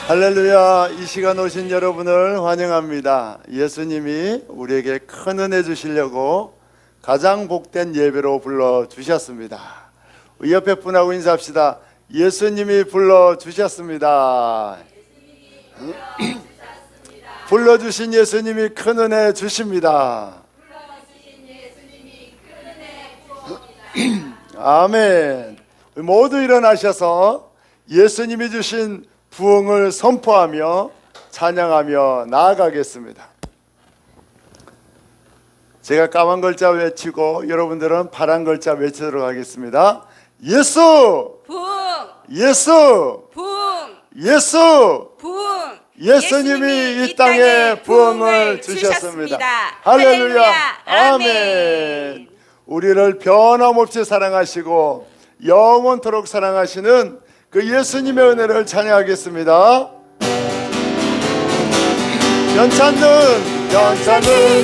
할렐루야. 이 시간 오신 여러분을 환영합니다. 예수님이 우리에게 큰 은혜 주시려고 가장 복된 예배로 불러주셨습니다. 옆에 분하고 인사합시다. 예수님이 불러주셨습니다. 불러주신 예수님이 큰 은혜 주십니다. 아멘. 모두 일어나셔서 예수님이 주신 부흥을 선포하며 찬양하며 나아가겠습니다. 제가 까만 글자 외치고 여러분들은 파란 글자 외치도록 하겠습니다. 예수! 부흥! 예수! 부흥! 예수! 부흥! 예수님이 이 땅에 부흥을 주셨습니다. 할렐루야! 아멘! 우리를 변함없이 사랑하시고 영원토록 사랑하시는 그 예수님의 은혜를 찬양하겠습니다. 연찬는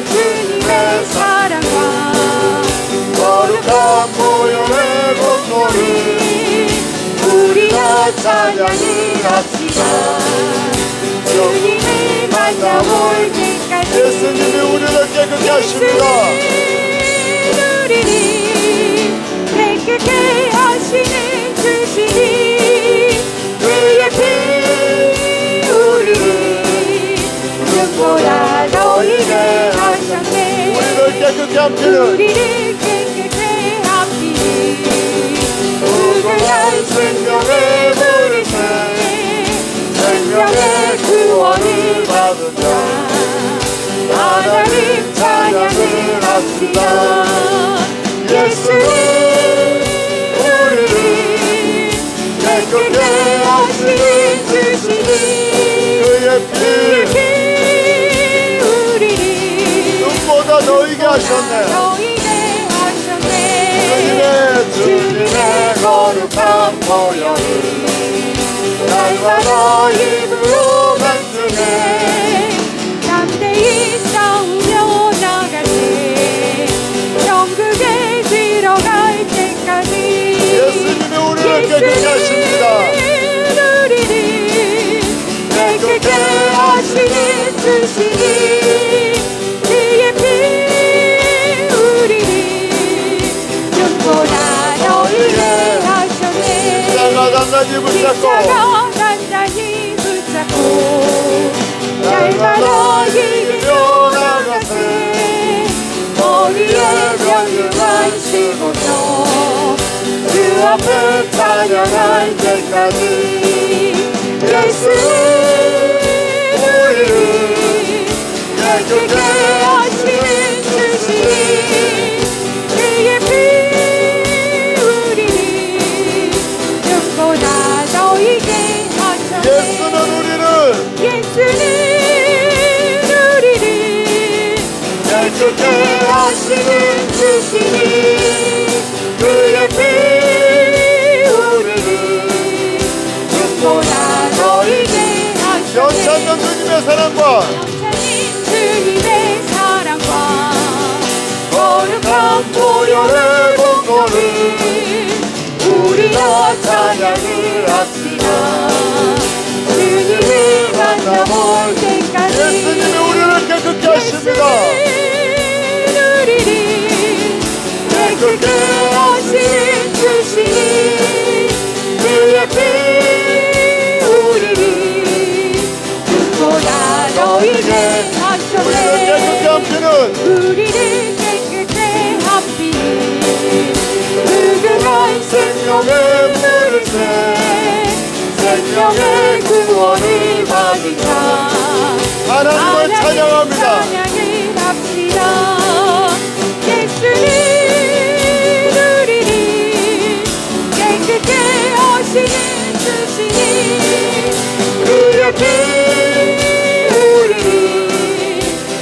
주님의 사랑과 거룩한 보혈의 공로를 우리가 찬양을 합시다. 주님을 만나볼 때까지 예수님이 우리를 깨끗게 하십니다. 우리를 깨끗게 하시는 주시니 그의 피 우리를 눈보라 너희를 하셨네. 우리를 깨끗게 한 피는 우리를 깨끗게 한 피는 무궁한 생명의 물새 생명의 구원을 받은 자 하나님 찬양을 합시다. 예수님 우리를 깨끗게 하시는 주시니 그의 피 우리를 눈보다 너희게 하셨네. 너희게 하셨네. 주님의 거룩한 보혈을 날마다 입으로 간증해 담대히 싸우며 나갈 때 천국에 들어갈 때까지 예수님이 우리를 깨끗게 하십니다. 우리를 깨끗게 하시는 주시니 그의 피 우리를 눈보라 너희를 하셨네. 십자가 단단히 붙잡고 십자가 단단히 붙잡고 날마다 이기며 나가세 머리에 병을 씌고서 그 앞에 찬양할 때까지 예수 우리를 깨끗게 하시는 주시니 그의 피 우리를 눈보라 너희게 하셨네. 예수는 우리를 깨끗게 하시는 주시니 그의 피 우리를 눈보라 너희게 하셨네. 연찬는 주님의 사랑과 영찬인 주님의 사랑과 거룩한 보혈의 공로를 우리가 찬양을 합시다. 주님을 만나볼 때까지 예수님이 우리를 깨끗게 하십니다. 우리를 깨끗게 하시는 주시니 그의 피 우리를 눈보라 너희게 우리를 하셨네. 깨끗게 한 피는 우리를 깨끗게 한 피는 무궁한 생명의 물새 생명의 구원을 받은 자 하나님을 찬양합니다. 찬양을 합시다. 예수님 우리를 깨끗게 하시는 주시니 그의 피 우리를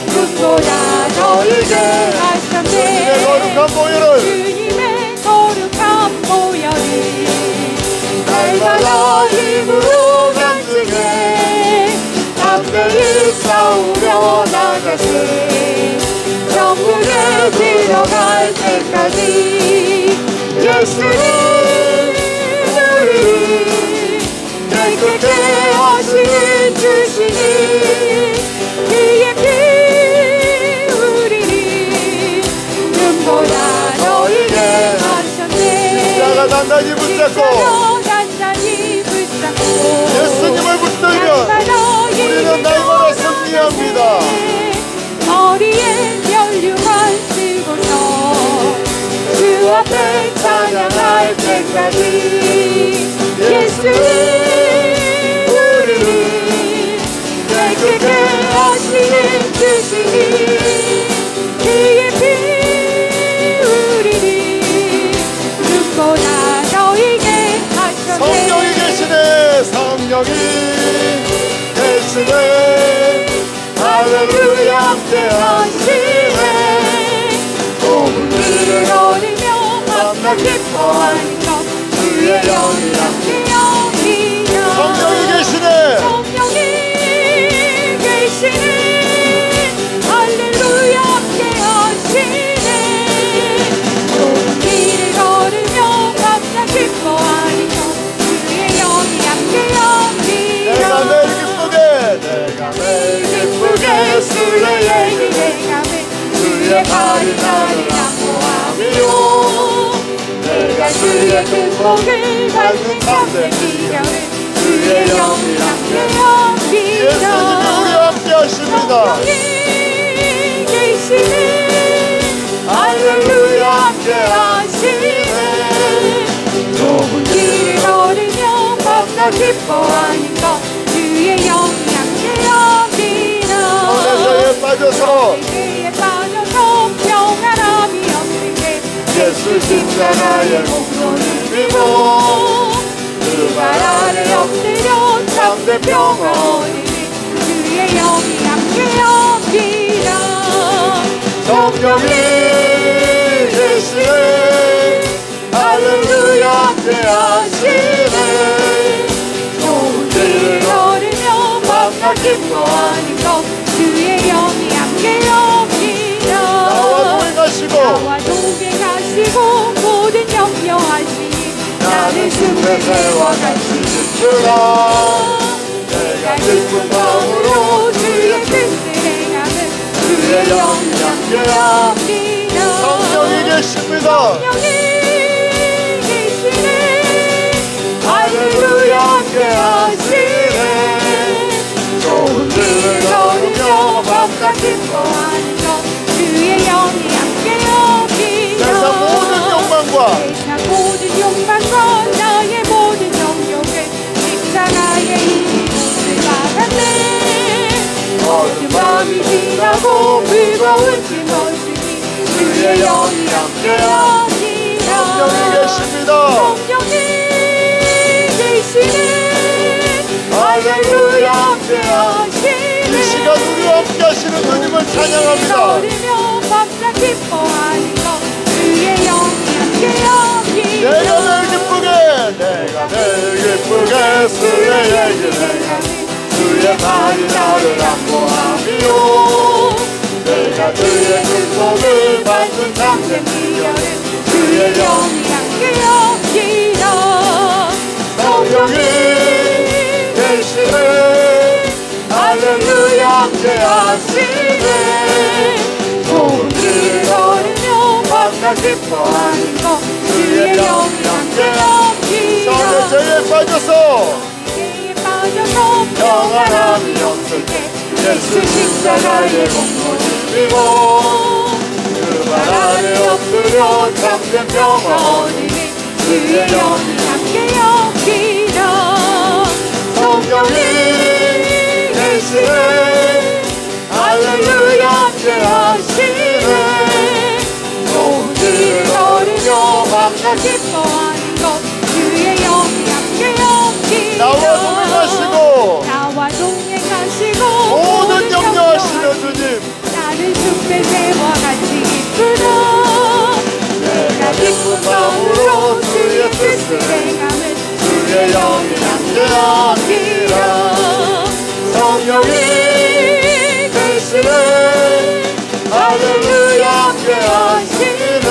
눈보라 너희게 하셨네. 주님의 거룩한 보혈을 주님의 거룩한 보혈을 날마다 힘으로 간증해 담대히 싸우며 나가세 천국에 들어갈 때까지 예수님 우리를 깨끗게 하시는 주시니 그의 피 우리를 눈보라 너희를 하셨네. 십자가 단단히 붙잡고 단단히 붙잡고 예수님을 붙들면 우리는 날마다 승리합니다. 머리에 연류관 쓰고서 주 앞에 찬양할 때까지 예수님 우리를 깨끗게 하시는 주시니 그의 피 우리를 눈보라 너희에게 하셨네. 성령이 계시네. 성령이 계시네. 할렐루야 함께 하시네. 오늘을 걸으며 밤낮 기뻐하는 것 주의 영이 함께 여기라. 성령이 계시네. 성령이 계시네. 할렐루야 함께 하시네. 좁은 길을 걸으며 밤낮 기뻐하는 것 주의 영이 함께 여기라. 내가 매일 기쁘게 내가 매일 기쁘게 주의 얘기 주의 발이 나를 안보하며 내가 주의 축복을 받는 참된 기별을 주의 영이 함께 예수님이 여기라. 우리와 함께 하십니다. 성령이 계시네. 할렐루야 함께 하시네. 좁은 길을 걸으며 밤낮 기뻐하는 것 주의 영이 함께 여기라. 어느새에 빠져서 세계에 빠져서 평안함이 없을 때 예수 십자가의 공로를 들고 그 발 아래 엎드려 참된 평화 얻으니 주의 영이 함께 여기라. 성령이 계시네. 할렐루야 함께 하시네. 좋은 길을 걸으며 밤낮 기뻐하는 것 주의 영이 함께 여기라. 나와 동행하시고 나와 동행하시고 모든 염려하시니 나를 숲에서와 같이 주라. 내가 기쁜 마음으로 주의 뜻을 행하는 주의 영이 함께 여기라. 성령이 계십니다. 성령이 계시네. 할렐루야 함께 하시네. 좋은 길을 걸으며 밤낮 기뻐하는 것 주의 영이 함께 여기라. 세상 모든 욕망과 세상 모든 욕망과 나의 모든 정욕을 십자가의 힘이 몫을 받았네. 어두운 밤이 지나고 불거운 진 것이니 주의 영이 함께 여기라. 성령이 계십니다. 성령이 계시네. 할렐루야 함께 하시네. 이 시간 우리와 함께 하시는 주님을 찬양합니다. 걸으며 밤낮 기뻐하는 것 주의 영이 함께 여기라. 내가 매일 기쁘게 내가 매일 기쁘게 주의 얘기를 주의 발이 나를 안보하며 내가 주의 축복을 받는 참된 기별을 주의 영이 함께 여기라. 성령이 계시네. 할렐루야 함께 하시네. 좋은 길을 걸으며 밤낮 기뻐하는 것 주의 영이 함께 여기라. 성령제에 빠져서 세계에 빠져서 평안함이 없을 때 예수 십자가의 공로를 들고 그 발 아래 엎드려 참된 평화 얻으니 주의 영이 함께 여기라. 성령이 계시네. 할렐루야 함께 하시네. 좋은 길을 걸으며 밤낮 기뻐하는 것 주의 영이 함께 여기라. 나와 동행하시고 나와 동행하시고 모든 염려하시는 주님 나는 숲의 새와 같이 기쁘다. 내가 기쁜 마음으로 주의 뜻을 행하는 주의 영이 함께 여기라. 성령이 계시네. 할렐루야 함께 하시네.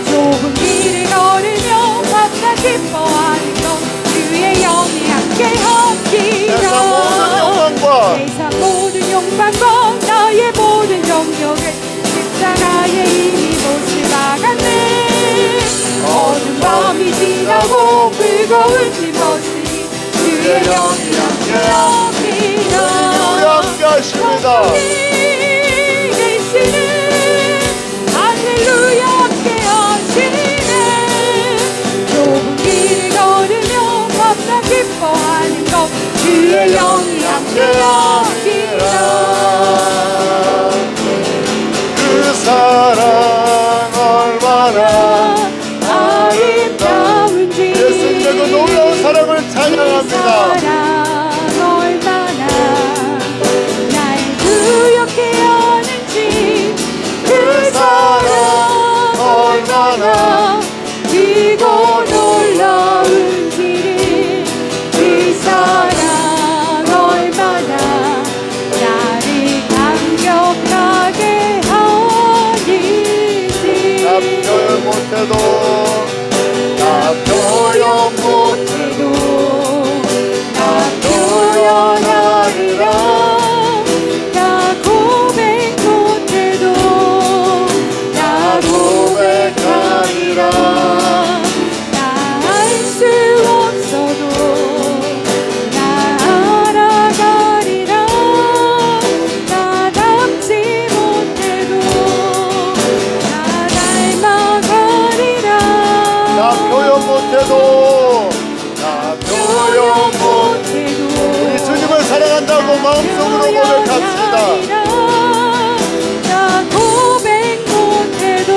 좁은 길을 걸으며 밤낮 기뻐하는 것 주의 영이 함께 여기라. 놀라운지 멋지니 주의 영이 함께합니다. 우리 함께 하십니다. 계시는 할렐루야 함께하시네. 좁은 길을 걸으며 밤낮 기뻐하는 것 주의 영이 함께합니다. 그 사랑 얼마나 아름다운지 예수님의 그 놀라운 사랑을 찬양합니다. 사랑 얼마나 날 구역해 하는지 그 사랑 얼마나 크고 놀라운지 그 사랑 얼마나 나를 감격하게 하는지 나 표현 못해도 나 표현 못해도 나 표현하리라 나 고백 못해도 나 고백하리라 나 알 수 없어도 나 알아가리라 나 닮지 못해도 나 닮아가리라 나 표현 못해도 나 표현 못해도 우리 주님을 사랑한다고 마음속으로 고백합시다. 나 고백 못해도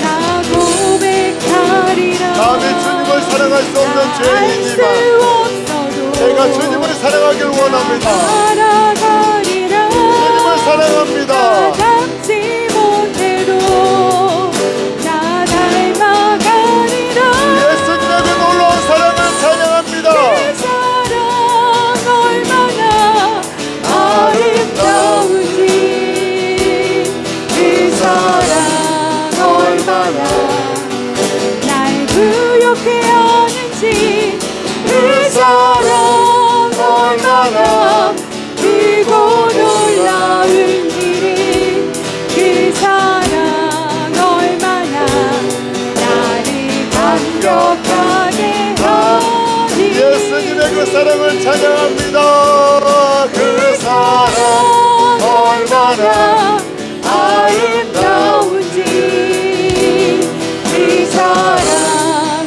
나 고백하리라 감히 주님을 사랑할 수 없는 죄인이지만 제가 주님을 사랑하길 원합니다. 알아가리라 주님을 사랑합니다. 닮지 못해도 나 닮아가리라 예수님의 그 놀라운 사랑을 찬양합니다. 그 사랑 얼마나 아름다운지 그 사랑 얼마나 날 구역해 하는지 그 사랑 얼마나 크고 놀라운지 그 사랑 얼마나 나를 감격하게 하니 예수님의 그 사랑을 찬양합니다. 그 사랑 얼마나 아름다운지 그 사랑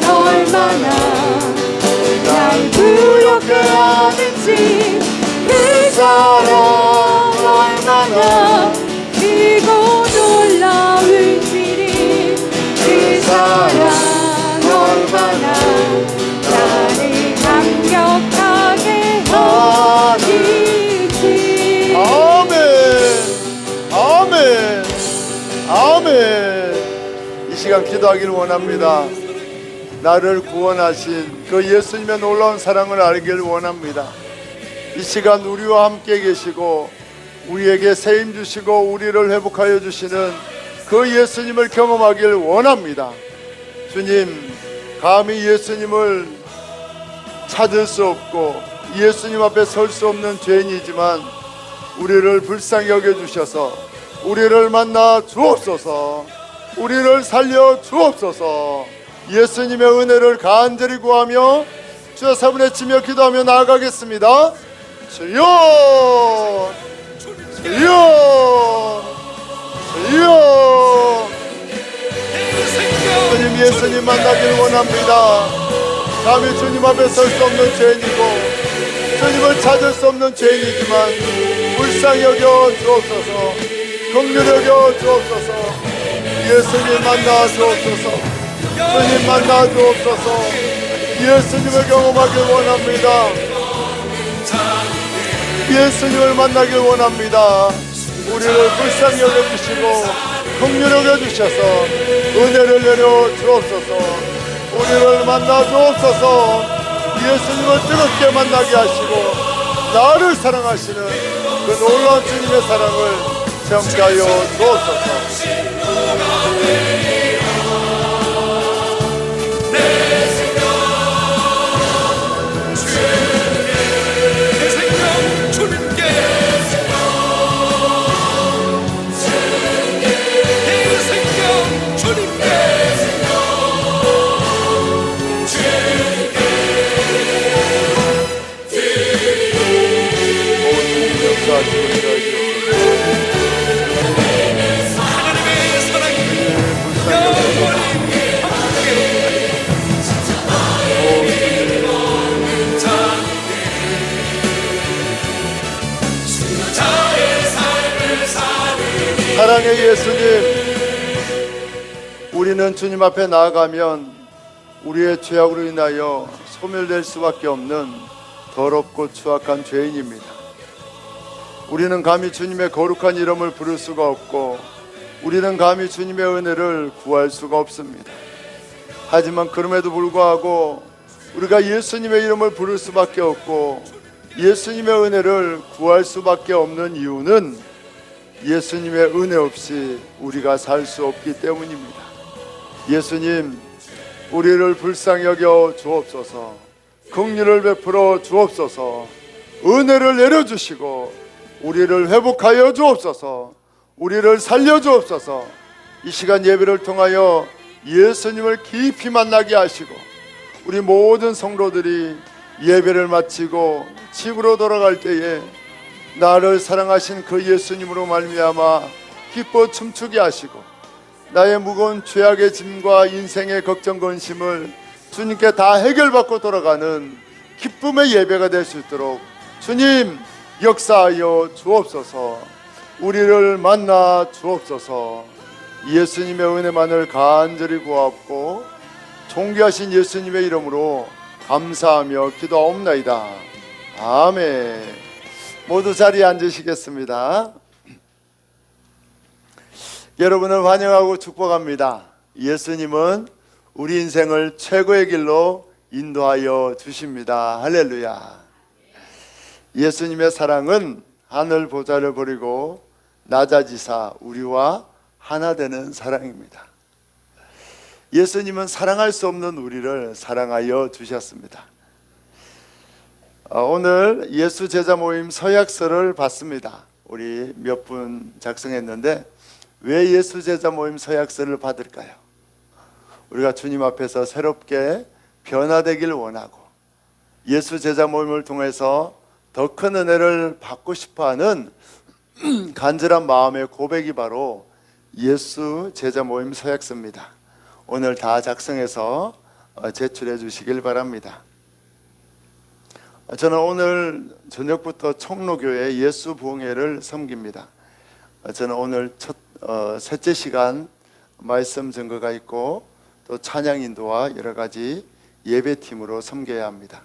얼마나 날 구역해 하는지 그 사랑 얼마나 크고 놀라운지 그 사랑 얼마나 나를 감격하게 하는지 아멘, 아멘, 아멘. 이 시간 기도하기를 원합니다. 나를 구원하신 그 예수님의 놀라운 사랑을 알기를 원합니다. 이 시간 우리와 함께 계시고 우리에게 세임 주시고 우리를 회복하여 주시는 그 예수님을 경험하기를 원합니다. 주님, 감히 예수님을 찾을 수 없고 예수님 앞에 설 수 없는 죄인이지만 우리를 불쌍히 여겨주셔서 우리를 만나 주옵소서. 우리를 살려 주옵소서. 예수님의 은혜를 간절히 구하며 주여 사분의 치며 기도하며 나아가겠습니다. 주여, 주여, 주여. 주님, 예수님 만나기를 원합니다. 감히 주님 앞에 설 수 없는 죄인이고 주님을 찾을 수 없는 죄인이지만 불쌍히 여겨 주옵소서. 긍휼히 여겨 주옵소서. 예수님 만나 주옵소서. 주님 만나 주옵소서. 예수님을 경험하길 원합니다. 예수님을 만나길 원합니다. 우리를 불쌍히 여겨주시고 긍휼히 여겨주셔서 은혜를 내려 주옵소서. 우리를 만나 주옵소서. 예수님을 뜨겁게 만나게 하시고 나를 사랑하시는 그 놀라운 주님의 사랑을 체험하여 주옵소서. 주님께 사랑의 예수님, 우리는 주님 앞에 나아가면 우리의 죄악으로 인하여 소멸될 수밖에 없는 더럽고 추악한 죄인입니다. 우리는 감히 주님의 거룩한 이름을 부를 수가 없고 우리는 감히 주님의 은혜를 구할 수가 없습니다. 하지만 그럼에도 불구하고 우리가 예수님의 이름을 부를 수밖에 없고 예수님의 은혜를 구할 수밖에 없는 이유는 예수님의 은혜 없이 우리가 살 수 없기 때문입니다. 예수님, 우리를 불쌍히 여겨 주옵소서. 긍휼을 베풀어 주옵소서. 은혜를 내려주시고 우리를 회복하여 주옵소서. 우리를 살려 주옵소서. 이 시간 예배를 통하여 예수님을 깊이 만나게 하시고 우리 모든 성도들이 예배를 마치고 집으로 돌아갈 때에 나를 사랑하신 그 예수님으로 말미암아 기뻐 춤추게 하시고 나의 무거운 죄악의 짐과 인생의 걱정 근심을 주님께 다 해결받고 돌아가는 기쁨의 예배가 될 수 있도록 주님 역사하여 주옵소서. 우리를 만나 주옵소서. 예수님의 은혜만을 간절히 구하옵고 존귀하신 예수님의 이름으로 감사하며 기도하옵나이다. 아멘. 모두 자리에 앉으시겠습니다. 여러분을 환영하고 축복합니다. 예수님은 우리 인생을 최고의 길로 인도하여 주십니다. 할렐루야. 예수님의 사랑은 하늘 보좌를 버리고 낮아지사 우리와 하나 되는 사랑입니다. 예수님은 사랑할 수 없는 우리를 사랑하여 주셨습니다. 오늘 예수 제자 모임 서약서를 받습니다. 우리 몇 분 작성했는데 왜 예수 제자 모임 서약서를 받을까요? 우리가 주님 앞에서 새롭게 변화되길 원하고 예수 제자 모임을 통해서 더 큰 은혜를 받고 싶어하는 간절한 마음의 고백이 바로 예수 제자 모임 서약서입니다. 오늘 다 작성해서 제출해 주시길 바랍니다. 저는 오늘 저녁부터 총로교회 예수 부흥회를 섬깁니다. 저는 오늘 셋째 시간 말씀 증거가 있고 또 찬양 인도와 여러 가지 예배팀으로 섬겨야 합니다.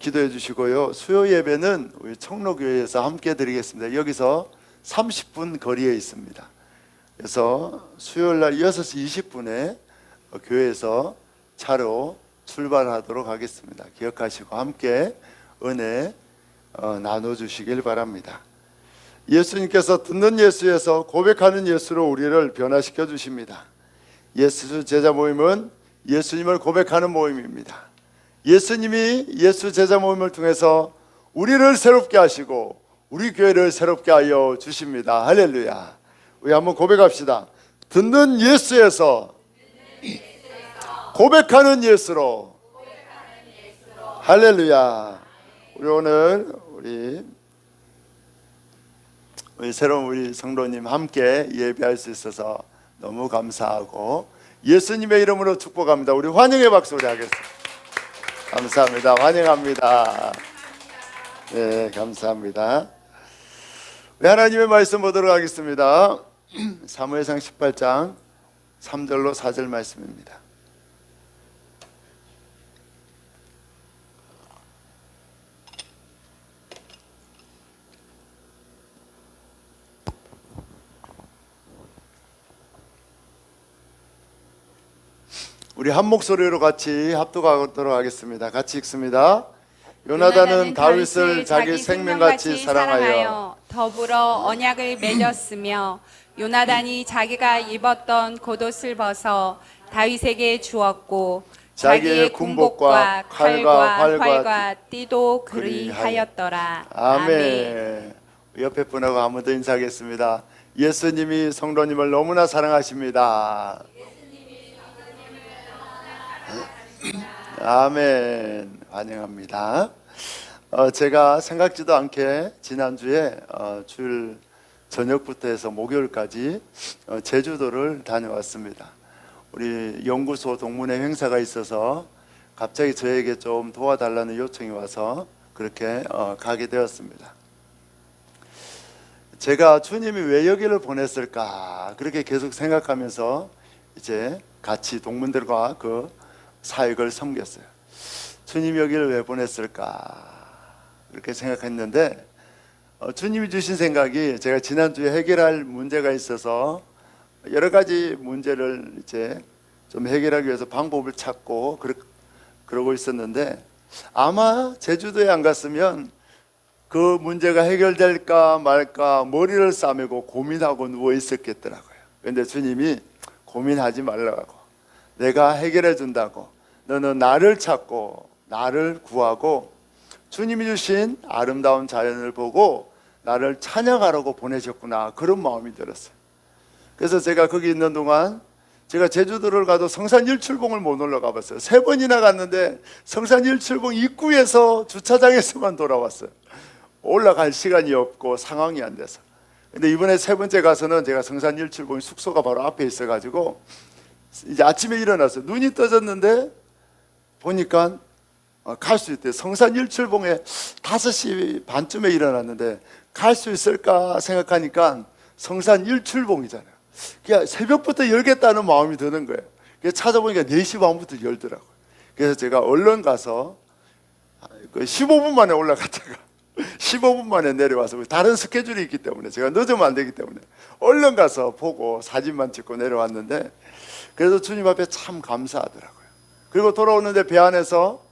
기도해 주시고요. 수요 예배는 우리 총로교회에서 함께 드리겠습니다. 여기서 30분 거리에 있습니다. 그래서 수요일 날 6시 20분에 교회에서 차로 출발하도록 하겠습니다. 기억하시고 함께 은혜 나눠주시길 바랍니다. 예수님께서 듣는 예수에서 고백하는 예수로 우리를 변화시켜 주십니다. 예수 제자 모임은 예수님을 고백하는 모임입니다. 예수님이 예수 제자 모임을 통해서 우리를 새롭게 하시고 우리 교회를 새롭게 하여 주십니다. 할렐루야. 우리 한번 고백합시다. 듣는 예수에서 고백하는 예수로. 할렐루야. 우리 오늘 우리 새로운 우리 성도님 함께 예배할 수 있어서 너무 감사하고 예수님의 이름으로 축복합니다. 우리 환영의 박수 우리 하겠습니다. 감사합니다. 환영합니다. 네, 감사합니다. 우리 하나님의 말씀 보도록 하겠습니다. 사무엘상 18장 3절로 4절 말씀입니다. 우리 한 목소리로 같이 합독하도록 하겠습니다. 같이 읽습니다. 요나단은 다윗을 자기 생명같이 사랑하여 더불어 언약을 맺었으며 요나단이 자기가 입었던 겉옷을 벗어 다윗에게 주었고 자기의 군복과 칼과 활과 띠도 그리하였더라. 아멘. 옆에 분하고 한 번 더 인사하겠습니다. 예수님이 성도님을 너무나 사랑하십니다. 아멘. 환영합니다. 제가 생각지도 않게 지난주에 주일 저녁부터 해서 목요일까지 제주도를 다녀왔습니다. 우리 연구소 동문회 행사가 있어서 갑자기 저에게 좀 도와달라는 요청이 와서 그렇게 가게 되었습니다. 제가 주님이 왜 여기를 보냈을까 그렇게 계속 생각하면서 이제 같이 동문들과 그 사역을 섬겼어요. 주님이 여기를 왜 보냈을까 그렇게 생각했는데 주님이 주신 생각이 제가 지난주에 해결할 문제가 있어서 여러 가지 문제를 이제 좀 해결하기 위해서 방법을 찾고 그러고 있었는데 아마 제주도에 안 갔으면 그 문제가 해결될까 말까 머리를 싸매고 고민하고 누워 있었겠더라고요. 그런데 주님이 고민하지 말라고, 내가 해결해 준다고, 너는 나를 찾고 나를 구하고 주님이 주신 아름다운 자연을 보고 나를 찬양하라고 보내셨구나, 그런 마음이 들었어요. 그래서 제가 거기 있는 동안 제가 제주도를 가도 성산 일출봉을 못 올라가 봤어요. 3번이나 갔는데 성산 일출봉 입구에서 주차장에서만 돌아왔어요. 올라갈 시간이 없고 상황이 안 돼서. 근데 이번에 3번째 가서는 제가 성산 일출봉 숙소가 바로 앞에 있어가지고 이제 아침에 일어났어요. 눈이 떠졌는데 보니까 갈 수 있대요. 성산 일출봉에 5시 반쯤에 일어났는데 갈 수 있을까 생각하니까 성산 일출봉이잖아요. 그러니까 새벽부터 열겠다는 마음이 드는 거예요. 그래서 찾아보니까 4시 반부터 열더라고요. 그래서 제가 얼른 가서 15분 만에 올라갔다가 15분 만에 내려와서 다른 스케줄이 있기 때문에 제가 늦으면 안 되기 때문에 얼른 가서 보고 사진만 찍고 내려왔는데 그래서 주님 앞에 참 감사하더라고요. 그리고 돌아오는데 배 안에서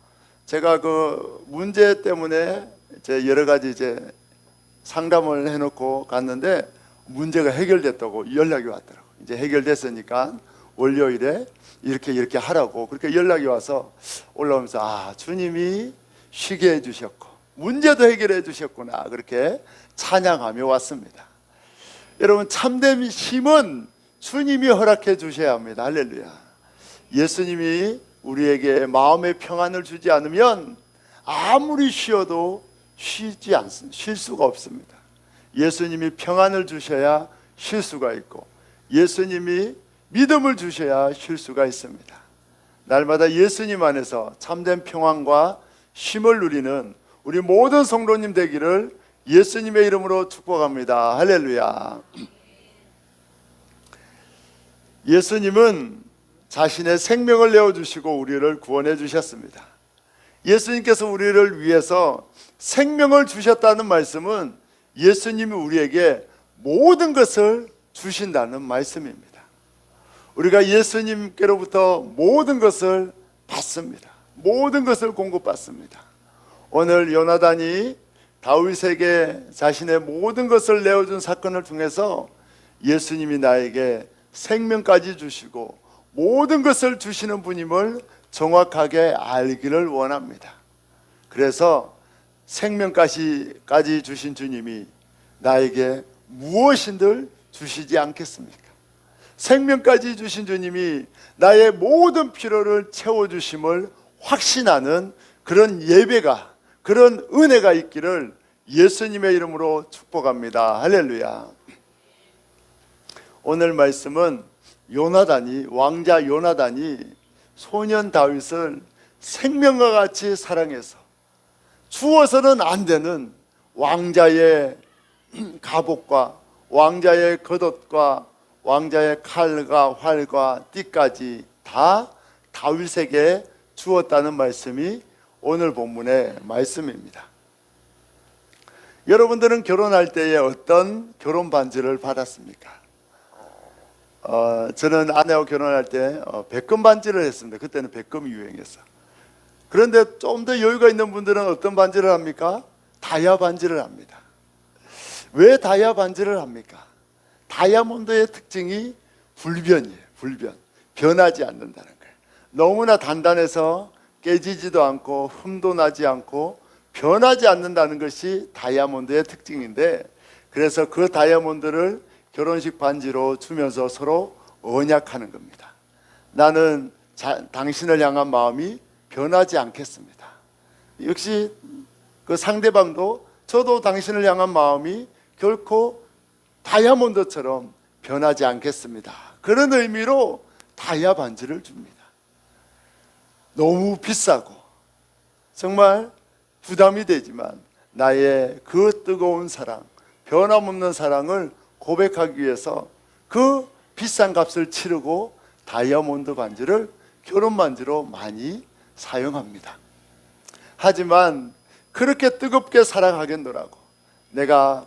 제가 그 문제 때문에 이제 여러 가지 이제 상담을 해놓고 갔는데 문제가 해결됐다고 연락이 왔더라고요. 이제 해결됐으니까 월요일에 이렇게 하라고 그렇게 연락이 와서 올라오면서 주님이 쉬게 해주셨고 문제도 해결해 주셨구나, 그렇게 찬양하며 왔습니다. 여러분, 참된 힘은 주님이 허락해 주셔야 합니다. 할렐루야. 예수님이 우리에게 마음의 평안을 주지 않으면 아무리 쉬어도 쉴 수가 없습니다. 예수님이 평안을 주셔야 쉴 수가 있고 예수님이 믿음을 주셔야 쉴 수가 있습니다. 날마다 예수님 안에서 참된 평안과 쉼을 누리는 우리 모든 성도님 되기를 예수님의 이름으로 축복합니다. 할렐루야. 예수님은 자신의 생명을 내어주시고 우리를 구원해 주셨습니다. 예수님께서 우리를 위해서 생명을 주셨다는 말씀은 예수님이 우리에게 모든 것을 주신다는 말씀입니다. 우리가 예수님께로부터 모든 것을 받습니다. 모든 것을 공급받습니다. 오늘 요나단이 다윗에게 자신의 모든 것을 내어준 사건을 통해서 예수님이 나에게 생명까지 주시고 모든 것을 주시는 분임을 정확하게 알기를 원합니다. 그래서 생명까지 주신 주님이 나에게 무엇인들 주시지 않겠습니까? 생명까지 주신 주님이 나의 모든 필요를 채워주심을 확신하는 그런 예배가, 그런 은혜가 있기를 예수님의 이름으로 축복합니다. 할렐루야. 오늘 말씀은 왕자 요나단이 소년 다윗을 생명과 같이 사랑해서 주어서는 안 되는 왕자의 갑옷과 왕자의 겉옷과 왕자의 칼과 활과 띠까지 다 다윗에게 주었다는 말씀이 오늘 본문의 말씀입니다. 여러분들은 결혼할 때에 어떤 결혼 반지를 받았습니까? 저는 아내하고 결혼할 때 백금 반지를 했습니다. 그때는 백금이 유행했어. 그런데 좀 더 여유가 있는 분들은 어떤 반지를 합니까? 다이아 반지를 합니다. 왜 다이아 반지를 합니까? 다이아몬드의 특징이 불변이에요. 불변. 변하지 않는다는 거예요. 너무나 단단해서 깨지지도 않고 흠도 나지 않고 변하지 않는다는 것이 다이아몬드의 특징인데, 그래서 그 다이아몬드를 결혼식 반지로 주면서 서로 언약하는 겁니다. 나는 당신을 향한 마음이 변하지 않겠습니다. 역시 그 상대방도 저도 당신을 향한 마음이 결코 다이아몬드처럼 변하지 않겠습니다. 그런 의미로 다이아 반지를 줍니다. 너무 비싸고 정말 부담이 되지만 나의 그 뜨거운 사랑, 변함없는 사랑을 고백하기 위해서 그 비싼 값을 치르고 다이아몬드 반지를 결혼 반지로 많이 사용합니다. 하지만 그렇게 뜨겁게 사랑하겠노라고 내가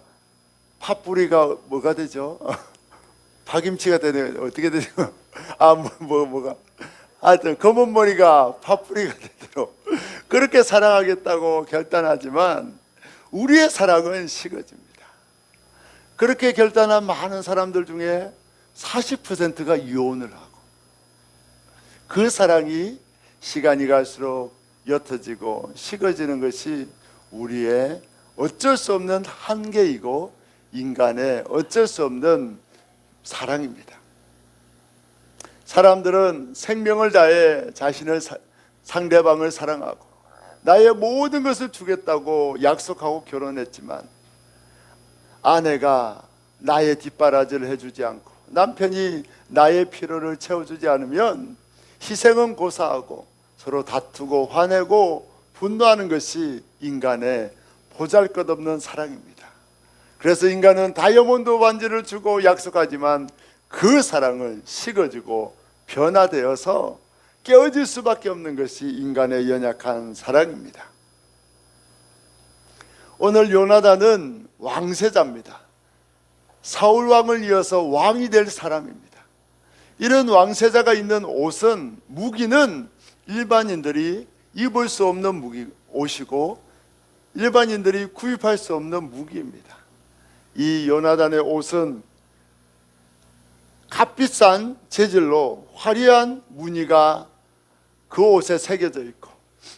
팥뿌리가 뭐가 되죠? 파김치가 되네. 어떻게 되죠? 뭐가 하여튼 검은 머리가 팥뿌리가 되도록 그렇게 사랑하겠다고 결단하지만 우리의 사랑은 식어집니다. 그렇게 결단한 많은 사람들 중에 40%가 이혼을 하고 그 사랑이 시간이 갈수록 옅어지고 식어지는 것이 우리의 어쩔 수 없는 한계이고 인간의 어쩔 수 없는 사랑입니다. 사람들은 생명을 다해 자신을 상대방을 사랑하고 나의 모든 것을 주겠다고 약속하고 결혼했지만 아내가 나의 뒷바라지를 해주지 않고 남편이 나의 필요를 채워주지 않으면 희생은 고사하고 서로 다투고 화내고 분노하는 것이 인간의 보잘것없는 사랑입니다. 그래서 인간은 다이아몬드 반지를 주고 약속하지만 그 사랑은 식어지고 변화되어서 깨어질 수밖에 없는 것이 인간의 연약한 사랑입니다. 오늘 요나단은 왕세자입니다. 사울 왕을 이어서 왕이 될 사람입니다. 이런 왕세자가 있는 옷은 무기는 일반인들이 입을 수 없는 옷이고 일반인들이 구입할 수 없는 무기입니다. 이 요나단의 옷은 값비싼 재질로 화려한 무늬가 그 옷에 새겨져 있고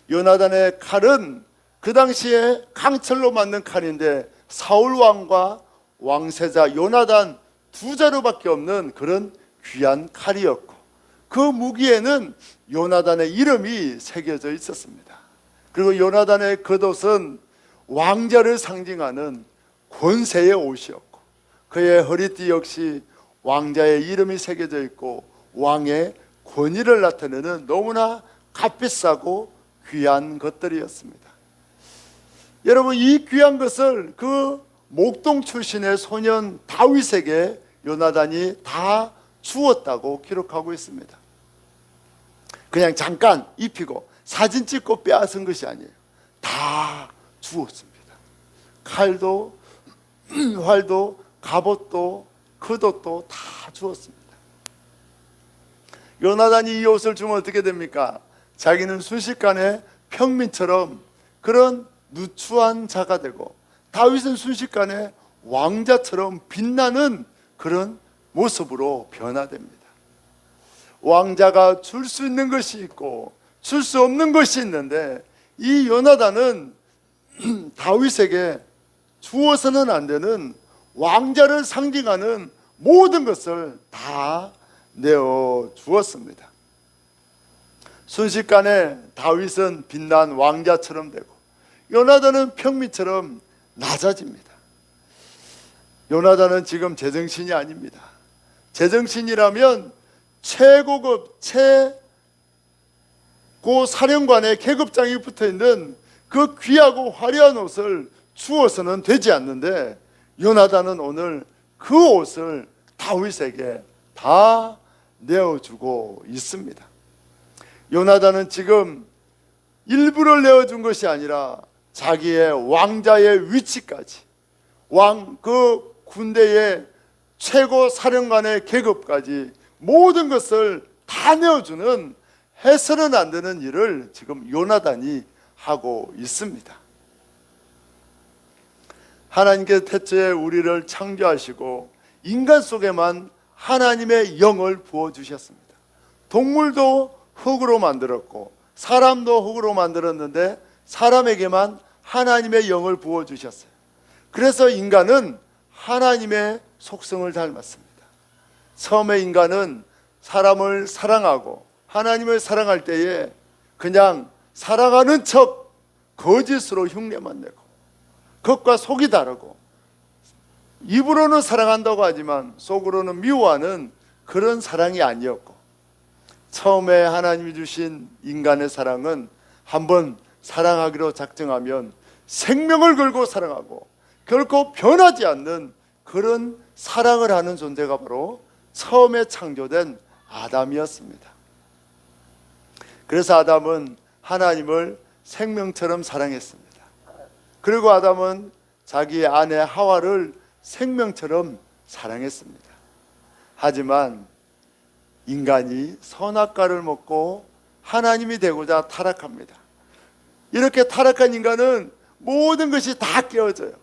요나단의 칼은 그 당시에 강철로 만든 칼인데 사울 왕과 왕세자 요나단 두 자루밖에 없는 그런 귀한 칼이었고 그 무기에는 요나단의 이름이 새겨져 있었습니다. 그리고 요나단의 겉옷은 왕자를 상징하는 권세의 옷이었고 그의 허리띠 역시 왕자의 이름이 새겨져 있고 왕의 권위를 나타내는 너무나 값비싸고 귀한 것들이었습니다. 여러분, 이 귀한 것을 그 목동 출신의 소년 다윗에게 요나단이 다 주었다고 기록하고 있습니다. 그냥 잠깐 입히고 사진 찍고 빼앗은 것이 아니에요. 다 주었습니다. 칼도 활도 갑옷도 겉옷도 다 주었습니다. 요나단이 이 옷을 주면 어떻게 됩니까? 자기는 순식간에 평민처럼 그런 누추한 자가 되고 다윗은 순식간에 왕자처럼 빛나는 그런 모습으로 변화됩니다. 왕자가 줄 수 있는 것이 있고 줄 수 없는 것이 있는데 이 요나단은 다윗에게 주어서는 안 되는 왕자를 상징하는 모든 것을 다 내어 주었습니다. 순식간에 다윗은 빛난 왕자처럼 되고 요나단은 평민처럼 낮아집니다. 요나단은 지금 제정신이 아닙니다. 제정신이라면 최고급 최고 사령관의 계급장이 붙어있는 그 귀하고 화려한 옷을 주어서는 되지 않는데 요나단은 오늘 그 옷을 다윗에게 다 내어주고 있습니다. 요나단은 지금 일부를 내어준 것이 아니라 자기의 왕자의 위치까지 그 군대의 최고 사령관의 계급까지 모든 것을 다 내어주는 해서는 안 되는 일을 지금 요나단이 하고 있습니다. 하나님께서 태초에 우리를 창조하시고 인간 속에만 하나님의 영을 부어주셨습니다. 동물도 흙으로 만들었고 사람도 흙으로 만들었는데 사람에게만 하나님의 영을 부어주셨어요. 그래서 인간은 하나님의 속성을 닮았습니다. 처음에 인간은 사람을 사랑하고 하나님을 사랑할 때에 그냥 사랑하는 척 거짓으로 흉내만 내고 겉과 속이 다르고 입으로는 사랑한다고 하지만 속으로는 미워하는 그런 사랑이 아니었고 처음에 하나님이 주신 인간의 사랑은 한번 사랑하기로 작정하면 생명을 걸고 사랑하고 결코 변하지 않는 그런 사랑을 하는 존재가 바로 처음에 창조된 아담이었습니다. 그래서 아담은 하나님을 생명처럼 사랑했습니다. 그리고 아담은 자기 아내 하와를 생명처럼 사랑했습니다. 하지만 인간이 선악과를 먹고 하나님이 되고자 타락합니다. 이렇게 타락한 인간은 모든 것이 다 깨어져요.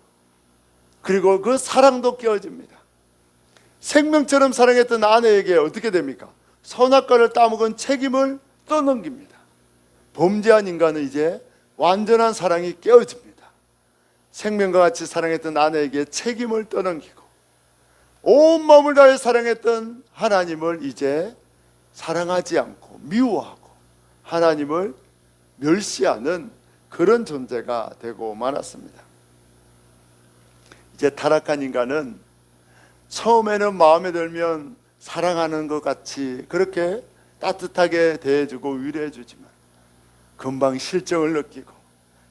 그리고 그 사랑도 깨어집니다. 생명처럼 사랑했던 아내에게 어떻게 됩니까? 선악과를 따먹은 책임을 떠넘깁니다. 범죄한 인간은 이제 완전한 사랑이 깨어집니다. 생명과 같이 사랑했던 아내에게 책임을 떠넘기고 온 마음을 다해 사랑했던 하나님을 이제 사랑하지 않고 미워하고 하나님을 멸시하는 그런 존재가 되고 말았습니다. 이제 타락한 인간은 처음에는 마음에 들면 사랑하는 것 같이 그렇게 따뜻하게 대해주고 위로해주지만 금방 실정을 느끼고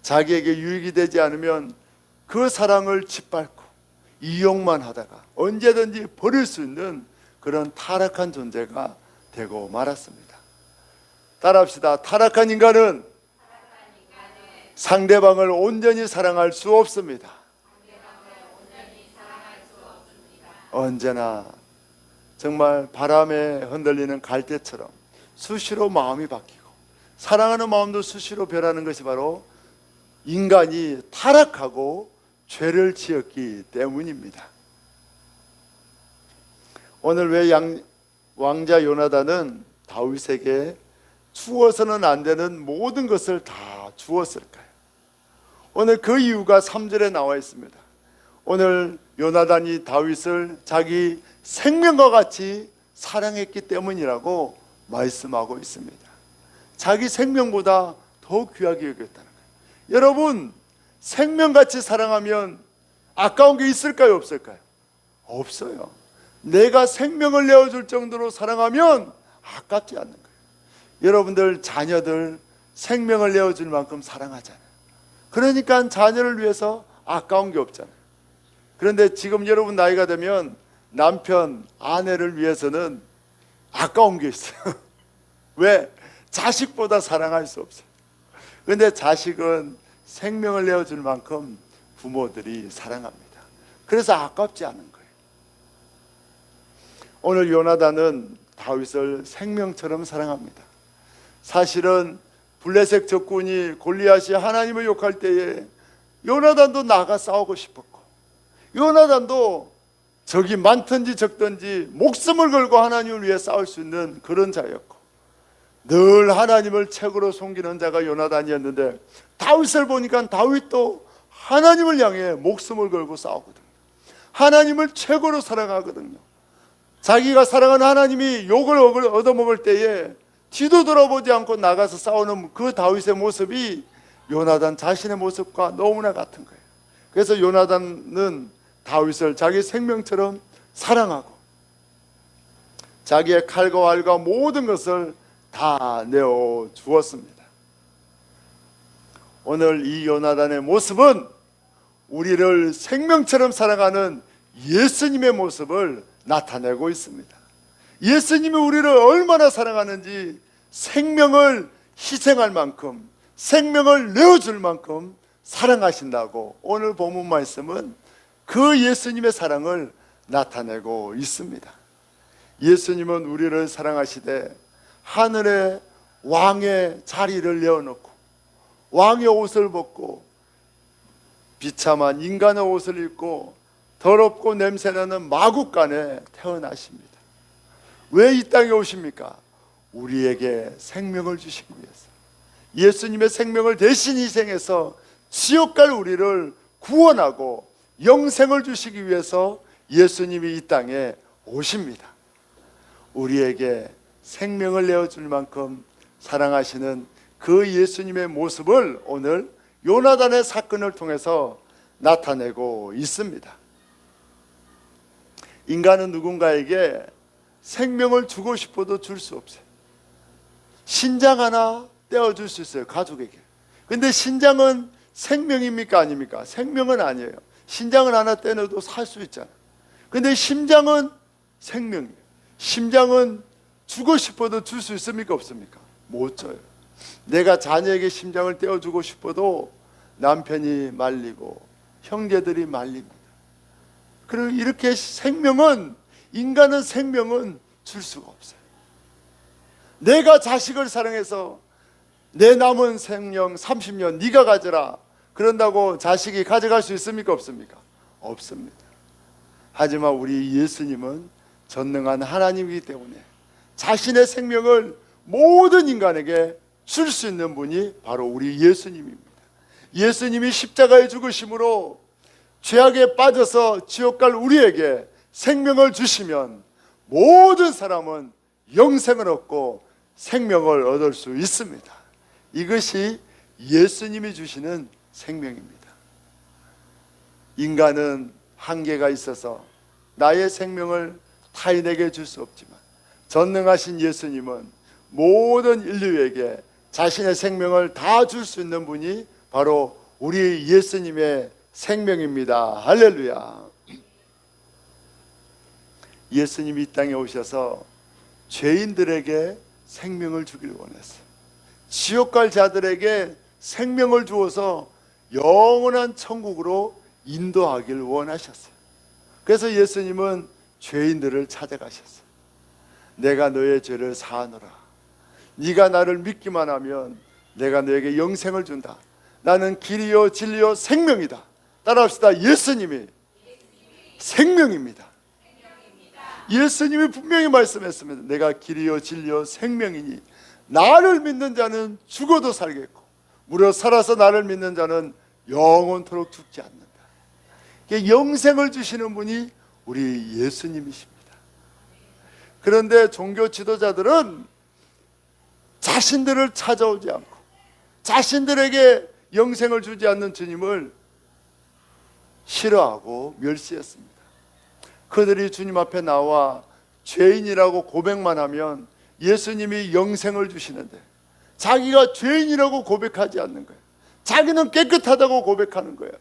자기에게 유익이 되지 않으면 그 사랑을 짓밟고 이용만 하다가 언제든지 버릴 수 있는 그런 타락한 존재가 되고 말았습니다. 따라합시다. 타락한 인간은 상대방을 온전히 사랑할 수 없습니다. 언제나 정말 바람에 흔들리는 갈대처럼 수시로 마음이 바뀌고 사랑하는 마음도 수시로 변하는 것이 바로 인간이 타락하고 죄를 지었기 때문입니다. 오늘 왜 왕자 요나단은 다윗에게 주어서는 안 되는 모든 것을 다 주었을까요? 오늘 그 이유가 3절에 나와 있습니다. 오늘 요나단이 다윗을 자기 생명과 같이 사랑했기 때문이라고 말씀하고 있습니다. 자기 생명보다 더 귀하게 여겼다는 거예요. 여러분, 생명같이 사랑하면 아까운 게 있을까요? 없을까요? 없어요. 내가 생명을 내어줄 정도로 사랑하면 아깝지 않는 거예요. 여러분들 자녀들 생명을 내어줄 만큼 사랑하잖아요. 그러니까 자녀를 위해서 아까운 게 없잖아요. 그런데 지금 여러분 나이가 되면 남편, 아내를 위해서는 아까운 게 있어요. 왜? 자식보다 사랑할 수 없어요. 그런데 자식은 생명을 내어줄 만큼 부모들이 사랑합니다. 그래서 아깝지 않은 거예요. 오늘 요나단은 다윗을 생명처럼 사랑합니다. 사실은 블레셋 적군이 골리앗이 하나님을 욕할 때에 요나단도 나가 싸우고 싶었고 요나단도 적이 많든지 적든지 목숨을 걸고 하나님을 위해 싸울 수 있는 그런 자였고 늘 하나님을 최고로 섬기는 자가 요나단이었는데 다윗을 보니까 다윗도 하나님을 향해 목숨을 걸고 싸우거든요. 하나님을 최고로 사랑하거든요. 자기가 사랑하는 하나님이 욕을 얻어먹을 때에 뒤도 돌아보지 않고 나가서 싸우는 그 다윗의 모습이 요나단 자신의 모습과 너무나 같은 거예요. 그래서 요나단은 다윗을 자기 생명처럼 사랑하고 자기의 칼과 활과 모든 것을 다 내어 주었습니다. 오늘 이 요나단의 모습은 우리를 생명처럼 사랑하는 예수님의 모습을 나타내고 있습니다. 예수님이 우리를 얼마나 사랑하는지 생명을 희생할 만큼 생명을 내어줄 만큼 사랑하신다고 오늘 본문 말씀은 그 예수님의 사랑을 나타내고 있습니다. 예수님은 우리를 사랑하시되 하늘에 왕의 자리를 내어놓고 왕의 옷을 벗고 비참한 인간의 옷을 입고 더럽고 냄새나는 마국간에 태어나십니다. 왜 이 땅에 오십니까? 우리에게 생명을 주시기 위해서 예수님의 생명을 대신 희생해서 지옥 갈 우리를 구원하고 영생을 주시기 위해서 예수님이 이 땅에 오십니다. 우리에게 생명을 내어줄 만큼 사랑하시는 그 예수님의 모습을 오늘 요나단의 사건을 통해서 나타내고 있습니다. 인간은 누군가에게 생명을 주고 싶어도 줄 수 없어요. 신장 하나 떼어줄 수 있어요, 가족에게. 근데 신장은 생명입니까? 아닙니까? 생명은 아니에요. 신장을 하나 떼내도 살 수 있잖아. 근데 심장은 생명이에요. 심장은 주고 싶어도 줄 수 있습니까? 없습니까? 못 줘요. 내가 자녀에게 심장을 떼어주고 싶어도 남편이 말리고 형제들이 말립니다. 그리고 이렇게 인간은 생명은 줄 수가 없어요. 내가 자식을 사랑해서 내 남은 생명 30년 네가 가져라 그런다고 자식이 가져갈 수 있습니까? 없습니까? 없습니다. 하지만 우리 예수님은 전능한 하나님이기 때문에 자신의 생명을 모든 인간에게 줄 수 있는 분이 바로 우리 예수님입니다. 예수님이 십자가에 죽으심으로 죄악에 빠져서 지옥 갈 우리에게 생명을 주시면 모든 사람은 영생을 얻고 생명을 얻을 수 있습니다. 이것이 예수님이 주시는 생명입니다. 인간은 한계가 있어서 나의 생명을 타인에게 줄 수 없지만 전능하신 예수님은 모든 인류에게 자신의 생명을 다 줄 수 있는 분이 바로 우리 예수님의 생명입니다. 할렐루야. 예수님이 이 땅에 오셔서 죄인들에게 생명을 주기를 원했어요. 지옥 갈 자들에게 생명을 주어서 영원한 천국으로 인도하길 원하셨어요. 그래서 예수님은 죄인들을 찾아가셨어요. 내가 너의 죄를 사하노라. 네가 나를 믿기만 하면 내가 너에게 영생을 준다. 나는 길이요 진리요 생명이다. 따라합시다. 예수님이 생명입니다. 예수님이 분명히 말씀했습니다. 내가 길이요 진리요 생명이니 나를 믿는 자는 죽어도 살겠고 무려 살아서 나를 믿는 자는 영원토록 죽지 않는다. 영생을 주시는 분이 우리 예수님이십니다. 그런데 종교 지도자들은 자신들을 찾아오지 않고 자신들에게 영생을 주지 않는 주님을 싫어하고 멸시했습니다. 그들이 주님 앞에 나와 죄인이라고 고백만 하면 예수님이 영생을 주시는데 자기가 죄인이라고 고백하지 않는 거예요. 자기는 깨끗하다고 고백하는 거예요.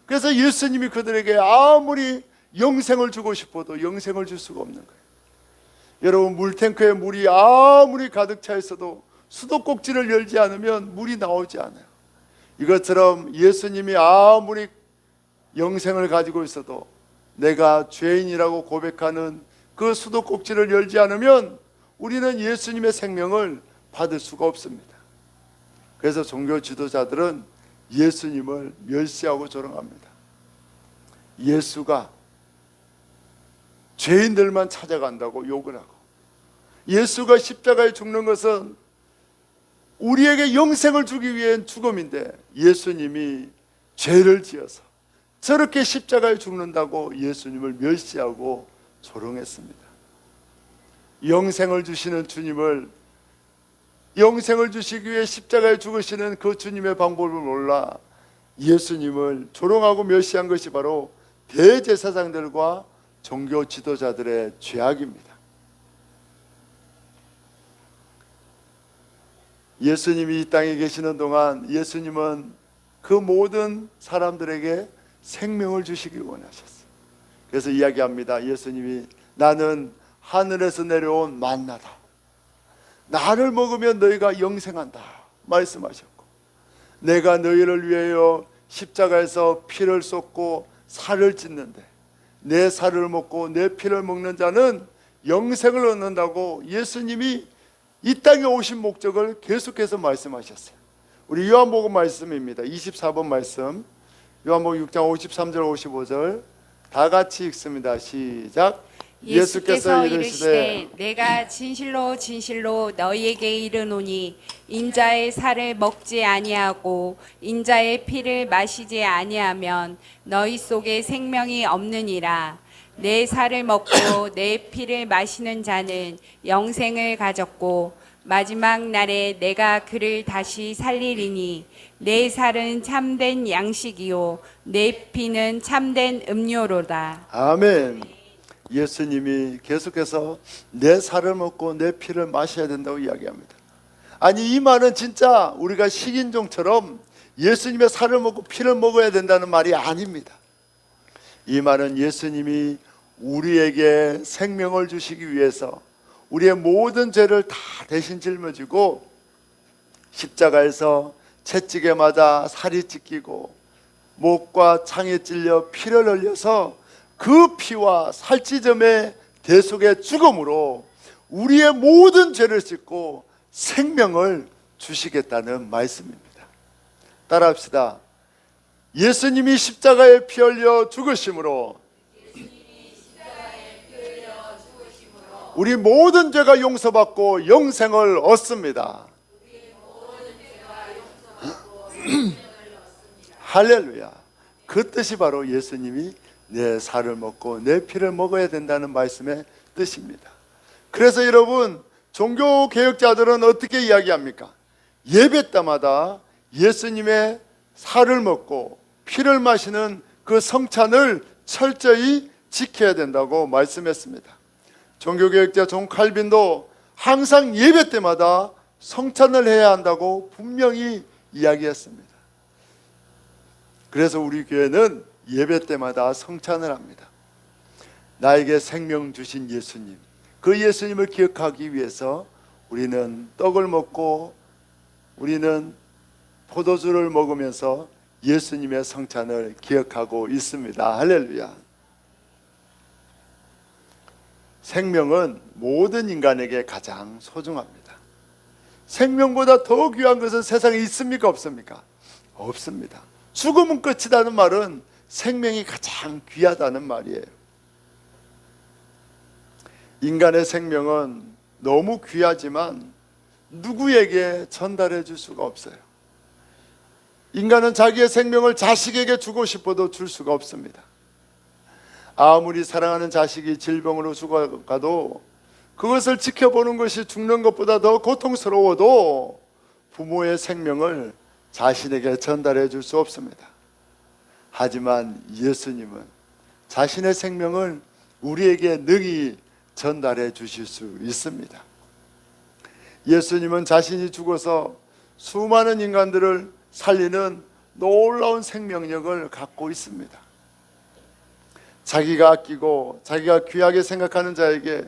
그래서 예수님이 그들에게 아무리 영생을 주고 싶어도 영생을 줄 수가 없는 거예요. 여러분, 물탱크에 물이 아무리 가득 차 있어도 수도꼭지를 열지 않으면 물이 나오지 않아요. 이것처럼 예수님이 아무리 영생을 가지고 있어도 내가 죄인이라고 고백하는 그 수도꼭지를 열지 않으면 우리는 예수님의 생명을 받을 수가 없습니다. 그래서 종교 지도자들은 예수님을 멸시하고 조롱합니다. 예수가 죄인들만 찾아간다고 욕을 하고, 예수가 십자가에 죽는 것은 우리에게 영생을 주기 위한 죽음인데 예수님이 죄를 지어서 저렇게 십자가에 죽는다고 예수님을 멸시하고 조롱했습니다. 영생을 주시는 주님을, 영생을 주시기 위해 십자가에 죽으시는 그 주님의 방법을 몰라 예수님을 조롱하고 멸시한 것이 바로 대제사장들과 종교 지도자들의 죄악입니다. 예수님이 이 땅에 계시는 동안 예수님은 그 모든 사람들에게 생명을 주시길 원하셨어요. 그래서 이야기합니다. 예수님이 나는 하늘에서 내려온 만나다. 나를 먹으면 너희가 영생한다 말씀하셨고, 내가 너희를 위하여 십자가에서 피를 쏟고 살을 찢는데 내 살을 먹고 내 피를 먹는 자는 영생을 얻는다고 예수님이 이 땅에 오신 목적을 계속해서 말씀하셨어요. 우리 요한복음 말씀입니다. 24번 말씀, 요한복음 6장 53절 55절 다 같이 읽습니다. 시작. 예수께서 이르시되 내가 진실로 진실로 너희에게 이르노니 인자의 살을 먹지 아니하고 인자의 피를 마시지 아니하면 너희 속에 생명이 없느니라. 내 살을 먹고 내 피를 마시는 자는 영생을 가졌고 마지막 날에 내가 그를 다시 살리리니 내 살은 참된 양식이요 내 피는 참된 음료로다. 아멘. 예수님이 계속해서 내 살을 먹고 내 피를 마셔야 된다고 이야기합니다. 아니, 이 말은 진짜 우리가 식인종처럼 예수님의 살을 먹고 피를 먹어야 된다는 말이 아닙니다. 이 말은 예수님이 우리에게 생명을 주시기 위해서 우리의 모든 죄를 다 대신 짊어지고 십자가에서 채찍에 맞아 살이 찢기고 목과 창에 찔려 피를 흘려서 그 피와 살찌점의 대속의 죽음으로 우리의 모든 죄를 씻고 생명을 주시겠다는 말씀입니다. 따라합시다. 예수님이 십자가에 피 흘려 죽으심으로 우리 모든 죄가 용서받고 영생을 얻습니다. 할렐루야. 그 뜻이 바로 예수님이 내 살을 먹고 내 피를 먹어야 된다는 말씀의 뜻입니다. 그래서 여러분, 종교개혁자들은 어떻게 이야기합니까? 예배 때마다 예수님의 살을 먹고 피를 마시는 그 성찬을 철저히 지켜야 된다고 말씀했습니다. 종교개혁자 존 칼빈도 항상 예배 때마다 성찬을 해야 한다고 분명히 이야기했습니다. 그래서 우리 교회는 예배 때마다 성찬을 합니다. 나에게 생명 주신 예수님, 그 예수님을 기억하기 위해서 우리는 떡을 먹고 우리는 포도주를 먹으면서 예수님의 성찬을 기억하고 있습니다. 할렐루야. 생명은 모든 인간에게 가장 소중합니다. 생명보다 더 귀한 것은 세상에 있습니까? 없습니까? 없습니다. 죽음은 끝이라는 말은 생명이 가장 귀하다는 말이에요. 인간의 생명은 너무 귀하지만 누구에게 전달해 줄 수가 없어요. 인간은 자기의 생명을 자식에게 주고 싶어도 줄 수가 없습니다. 아무리 사랑하는 자식이 질병으로 죽어가도 그것을 지켜보는 것이 죽는 것보다 더 고통스러워도 부모의 생명을 자신에게 전달해 줄 수 없습니다. 하지만 예수님은 자신의 생명을 우리에게 능히 전달해 주실 수 있습니다. 예수님은 자신이 죽어서 수많은 인간들을 살리는 놀라운 생명력을 갖고 있습니다. 자기가 아끼고 자기가 귀하게 생각하는 자에게,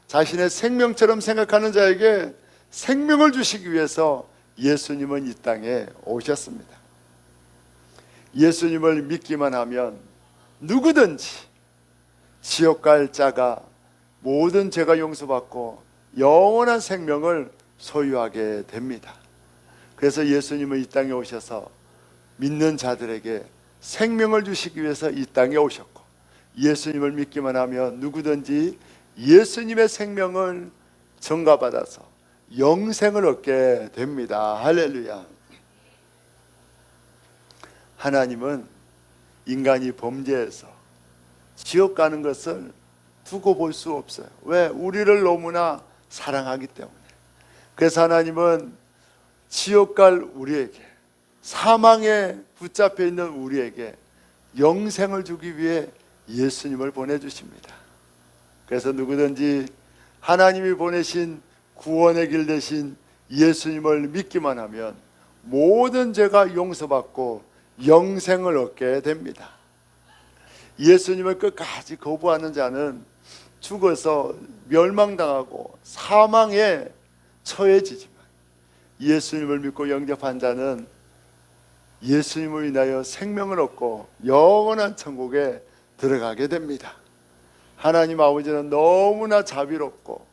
자신의 생명처럼 생각하는 자에게 생명을 주시기 위해서 예수님은 이 땅에 오셨습니다. 예수님을 믿기만 하면 누구든지 지옥 갈 자가 모든 죄가 용서받고 영원한 생명을 소유하게 됩니다. 그래서 예수님은 이 땅에 오셔서 믿는 자들에게 생명을 주시기 위해서 이 땅에 오셨고, 예수님을 믿기만 하면 누구든지 예수님의 생명을 전가받아서 영생을 얻게 됩니다. 할렐루야. 하나님은 인간이 범죄해서 지옥 가는 것을 두고 볼 수 없어요. 왜? 우리를 너무나 사랑하기 때문에. 그래서 하나님은 지옥 갈 우리에게, 사망에 붙잡혀 있는 우리에게 영생을 주기 위해 예수님을 보내주십니다. 그래서 누구든지 하나님이 보내신 구원의 길 대신 예수님을 믿기만 하면 모든 죄가 용서받고 영생을 얻게 됩니다. 예수님을 끝까지 거부하는 자는 죽어서 멸망당하고 사망에 처해지지만, 예수님을 믿고 영접한 자는 예수님을 인하여 생명을 얻고 영원한 천국에 들어가게 됩니다. 하나님 아버지는 너무나 자비롭고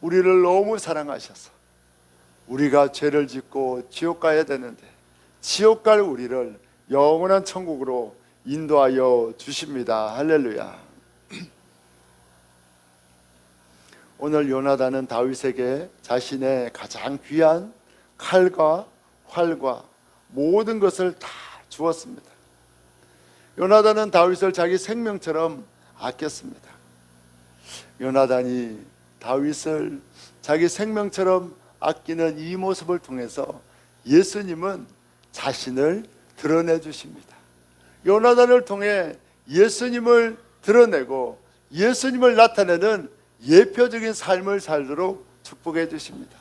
우리를 너무 사랑하셔서 우리가 죄를 짓고 지옥 가야 되는데 지옥 갈 우리를 영원한 천국으로 인도하여 주십니다. 할렐루야. 오늘 요나단은 다윗에게 자신의 가장 귀한 칼과 활과 모든 것을 다 주었습니다. 요나단은 다윗을 자기 생명처럼 아꼈습니다. 요나단이 다윗을 자기 생명처럼 아끼는 이 모습을 통해서 예수님은 자신을 드러내 주십니다. 요나단을 통해 예수님을 드러내고 예수님을 나타내는 예표적인 삶을 살도록 축복해 주십니다.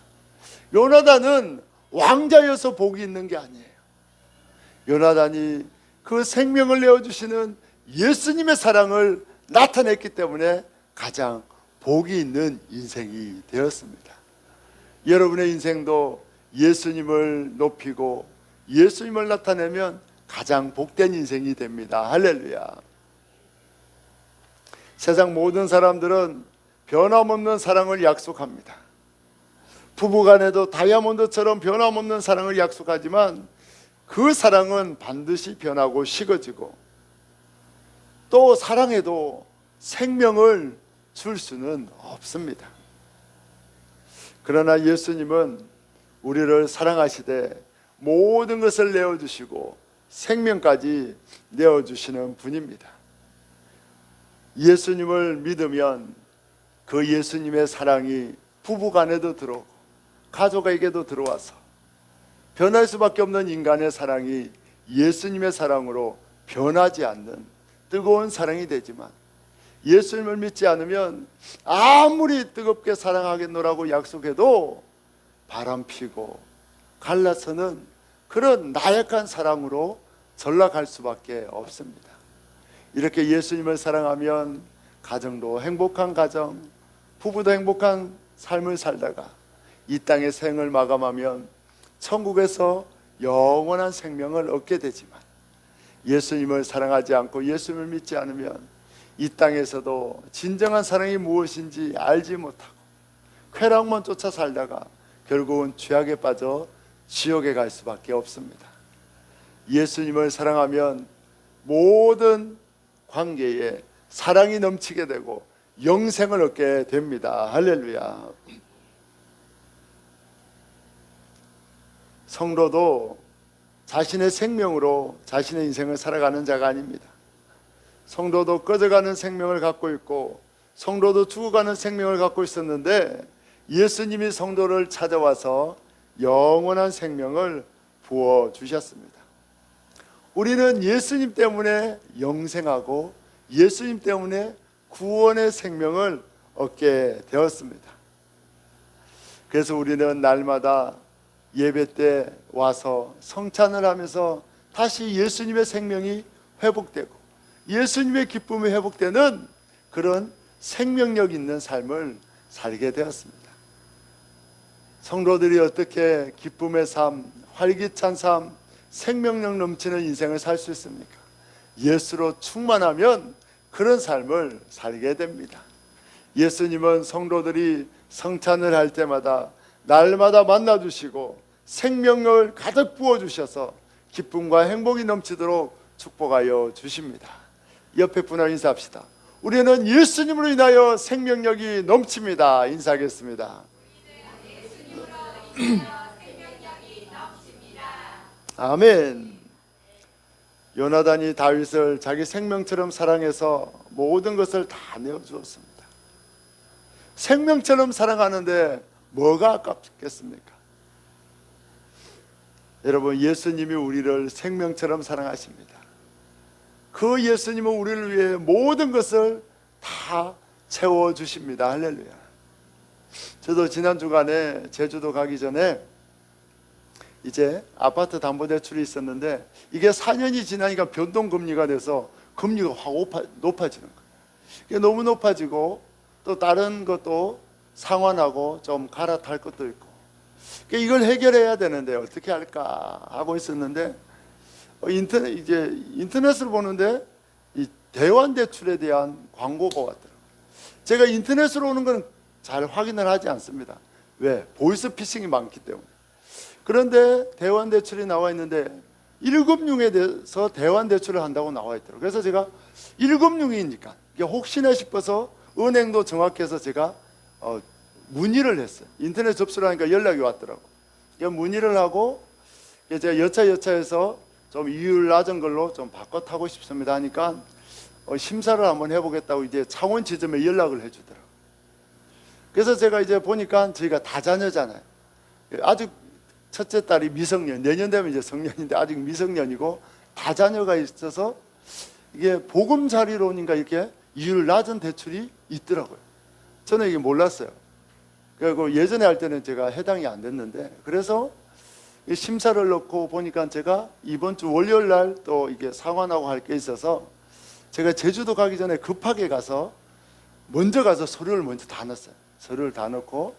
요나단은 왕자여서 복이 있는 게 아니에요. 요나단이 그 생명을 내어주시는 예수님의 사랑을 나타냈기 때문에 가장 복이 있는 인생이 되었습니다. 여러분의 인생도 예수님을 높이고 예수님을 나타내면 가장 복된 인생이 됩니다. 할렐루야. 세상 모든 사람들은 변함없는 사랑을 약속합니다. 부부간에도 다이아몬드처럼 변함없는 사랑을 약속하지만 그 사랑은 반드시 변하고 식어지고, 또 사랑해도 생명을 줄 수는 없습니다. 그러나 예수님은 우리를 사랑하시되 모든 것을 내어주시고 생명까지 내어주시는 분입니다. 예수님을 믿으면 그 예수님의 사랑이 부부간에도 들어오고 가족에게도 들어와서 변할 수밖에 없는 인간의 사랑이 예수님의 사랑으로 변하지 않는 뜨거운 사랑이 되지만, 예수님을 믿지 않으면 아무리 뜨겁게 사랑하겠노라고 약속해도 바람피고 갈라서는 그런 나약한 사랑으로 전락할 수밖에 없습니다. 이렇게 예수님을 사랑하면 가정도 행복한 가정, 부부도 행복한 삶을 살다가 이 땅의 생을 마감하면 천국에서 영원한 생명을 얻게 되지만, 예수님을 사랑하지 않고 예수님을 믿지 않으면 이 땅에서도 진정한 사랑이 무엇인지 알지 못하고 쾌락만 쫓아 살다가 결국은 죄악에 빠져 지옥에 갈 수밖에 없습니다. 예수님을 사랑하면 모든 관계에 사랑이 넘치게 되고 영생을 얻게 됩니다. 할렐루야. 성도도 자신의 생명으로 자신의 인생을 살아가는 자가 아닙니다. 성도도 꺼져가는 생명을 갖고 있고 성도도 죽어가는 생명을 갖고 있었는데, 예수님이 성도를 찾아와서 영원한 생명을 부어주셨습니다. 우리는 예수님 때문에 영생하고 예수님 때문에 구원의 생명을 얻게 되었습니다. 그래서 우리는 날마다 예배 때 와서 성찬을 하면서 다시 예수님의 생명이 회복되고 예수님의 기쁨이 회복되는 그런 생명력 있는 삶을 살게 되었습니다. 성도들이 어떻게 기쁨의 삶, 활기찬 삶, 생명력 넘치는 인생을 살 수 있습니까? 예수로 충만하면 그런 삶을 살게 됩니다. 예수님은 성도들이 성찬을 할 때마다 날마다 만나주시고 생명력을 가득 부어주셔서 기쁨과 행복이 넘치도록 축복하여 주십니다. 옆에 분하고 인사합시다. 우리는 예수님으로 인하여 생명력이 넘칩니다. 인사하겠습니다. 아멘. 요나단이 다윗을 자기 생명처럼 사랑해서 모든 것을 다 내어주었습니다. 생명처럼 사랑하는데 뭐가 아깝겠습니까? 여러분, 예수님이 우리를 생명처럼 사랑하십니다. 그 예수님은 우리를 위해 모든 것을 다 채워주십니다. 할렐루야. 저도 지난 주간에 제주도 가기 전에 이제 아파트 담보대출이 있었는데, 이게 4년이 지나니까 변동금리가 돼서 금리가 확 높아지는 거예요. 이게 너무 높아지고 또 다른 것도 상환하고 좀 갈아탈 것도 있고, 이걸 해결해야 되는데 어떻게 할까 하고 있었는데, 인터넷을 보는데 이 대환대출에 대한 광고가 왔더라고요. 제가 인터넷으로 오는 건 잘 확인을 하지 않습니다. 왜? 보이스피싱이 많기 때문에. 그런데 대환대출이 나와 있는데 1금융에 대해서 대환대출을 한다고 나와 있더라고요. 그래서 제가 1금융이니까 혹시나 싶어서 은행도 정확해서 제가 문의를 했어요. 인터넷 접수를 하니까 연락이 왔더라고요. 문의를 하고 제가 여차여차해서 좀 이율 낮은 걸로 좀 바꿔 타고 싶습니다 하니까 심사를 한번 해보겠다고 이제 창원지점에 연락을 해주더라고요. 그래서 제가 이제 보니까 저희가 다자녀잖아요. 아직 첫째 딸이 미성년, 내년 되면 이제 성년인데 아직 미성년이고 다자녀가 있어서 이게 보금자리론인가 이렇게 이율 낮은 대출이 있더라고요. 저는 이게 몰랐어요. 그리고 예전에 할 때는 제가 해당이 안 됐는데, 그래서 심사를 넣고 보니까 제가 이번 주 월요일 날 또 이게 상환하고 할 게 있어서 제가 제주도 가기 전에 급하게 가서 먼저 가서 서류를 먼저 다 넣었어요. 서류를 다 넣고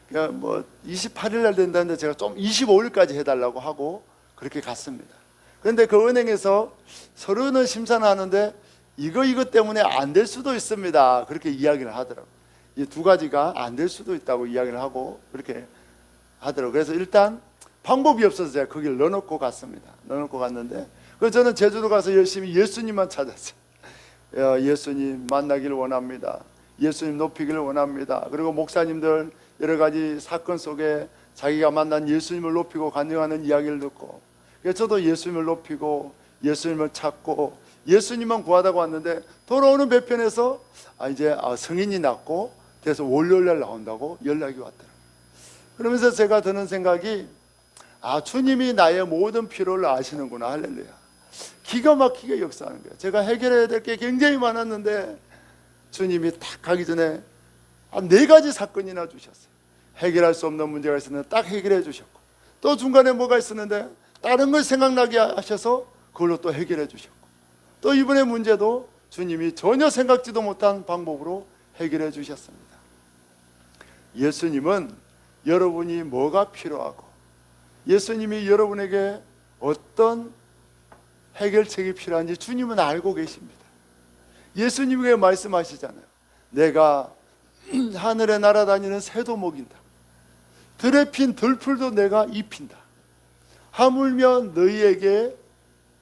그냥 뭐 28일 날 된다는데 제가 좀 25일까지 해달라고 하고 그렇게 갔습니다. 그런데 그 은행에서 서류는 심사는 하는데 이거 때문에 안 될 수도 있습니다. 그렇게 이야기를 하더라고요. 이 두 가지가 안 될 수도 있다고 이야기를 하고 그렇게 하더라고요. 그래서 일단 방법이 없어서 제가 거기를 넣어놓고 갔습니다. 넣어놓고 갔는데 그래서 저는 제주도 가서 열심히 예수님만 찾았어요. 예수님 만나기를 원합니다. 예수님 높이기를 원합니다. 그리고 목사님들 여러 가지 사건 속에 자기가 만난 예수님을 높이고 간증하는 이야기를 듣고 그래서 저도 예수님을 높이고 예수님을 찾고 예수님만 구하다가 왔는데 돌아오는 배편에서 이제 성인이 났고 그래서 월요일날 나온다고 연락이 왔더라고요. 그러면서 제가 드는 생각이 주님이 나의 모든 필요를 아시는구나. 할렐루야. 기가 막히게 역사하는 거예요. 제가 해결해야 될 게 굉장히 많았는데 주님이 딱 가기 전에 4가지 사건이나 주셨어요. 해결할 수 없는 문제가 있었는데 딱 해결해 주셨고 또 중간에 뭐가 있었는데 다른 걸 생각나게 하셔서 그걸로 또 해결해 주셨고 또 이번에 문제도 주님이 전혀 생각지도 못한 방법으로 해결해 주셨습니다. 예수님은 여러분이 뭐가 필요하고 예수님이 여러분에게 어떤 해결책이 필요한지 주님은 알고 계십니다. 예수님에게 말씀하시잖아요. 내가 하늘에 날아다니는 새도 먹인다. 들에 핀 들풀도 내가 입힌다. 하물며 너희에게